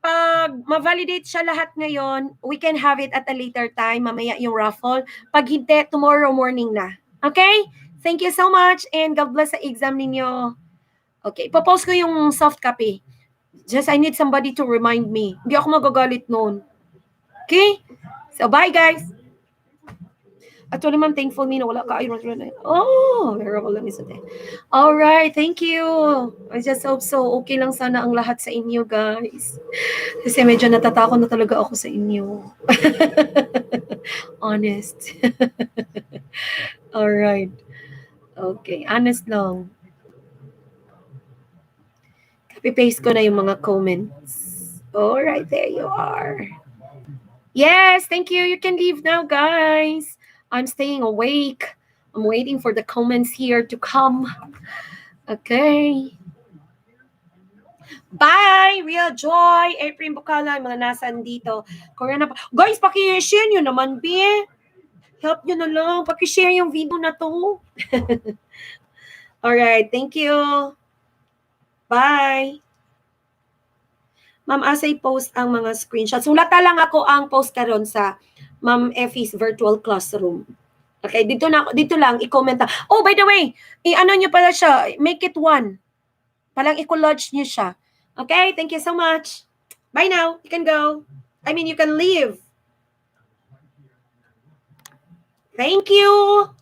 pag ma-validate siya lahat ngayon, we can have it at a later time, mamaya yung raffle. Pag hindi, tomorrow morning na. Okay? Thank you so much and God bless sa exam ninyo. Okay, ipopost ko yung soft copy. Just I need somebody to remind me. Hindi ako magagalit noon. Okay? So, bye guys! Actually, ma'am, thankful me na wala ka. Oh, terrible lang isa din. Alright, thank you. I just hope so. Okay lang sana ang lahat sa inyo, guys. Kasi medyo natatakot na talaga ako sa inyo. Honest. Alright. Okay, honest lang. Copy-paste ko na yung mga comments. Alright, there you are. Yes, thank you. You can leave now, guys. I'm staying awake. I'm waiting for the comments here to come. Okay. Bye! Real Joy! April Bukala, mga nasan dito. Korean na pa. Guys, paki-share nyo naman, B. Help nyo na lang. Paki-share yung video na to. Alright, thank you. Bye! Ma'am, as I post ang mga screenshots, sulata lang ako ang post karon sa Ma'am Effie's virtual classroom. Okay, dito lang, i-comment. Oh, by the way, i-ano nyo pala siya, make it one. Palang i-collage nyo siya. Okay, thank you so much. Bye now, you can go. I mean, you can leave. Thank you.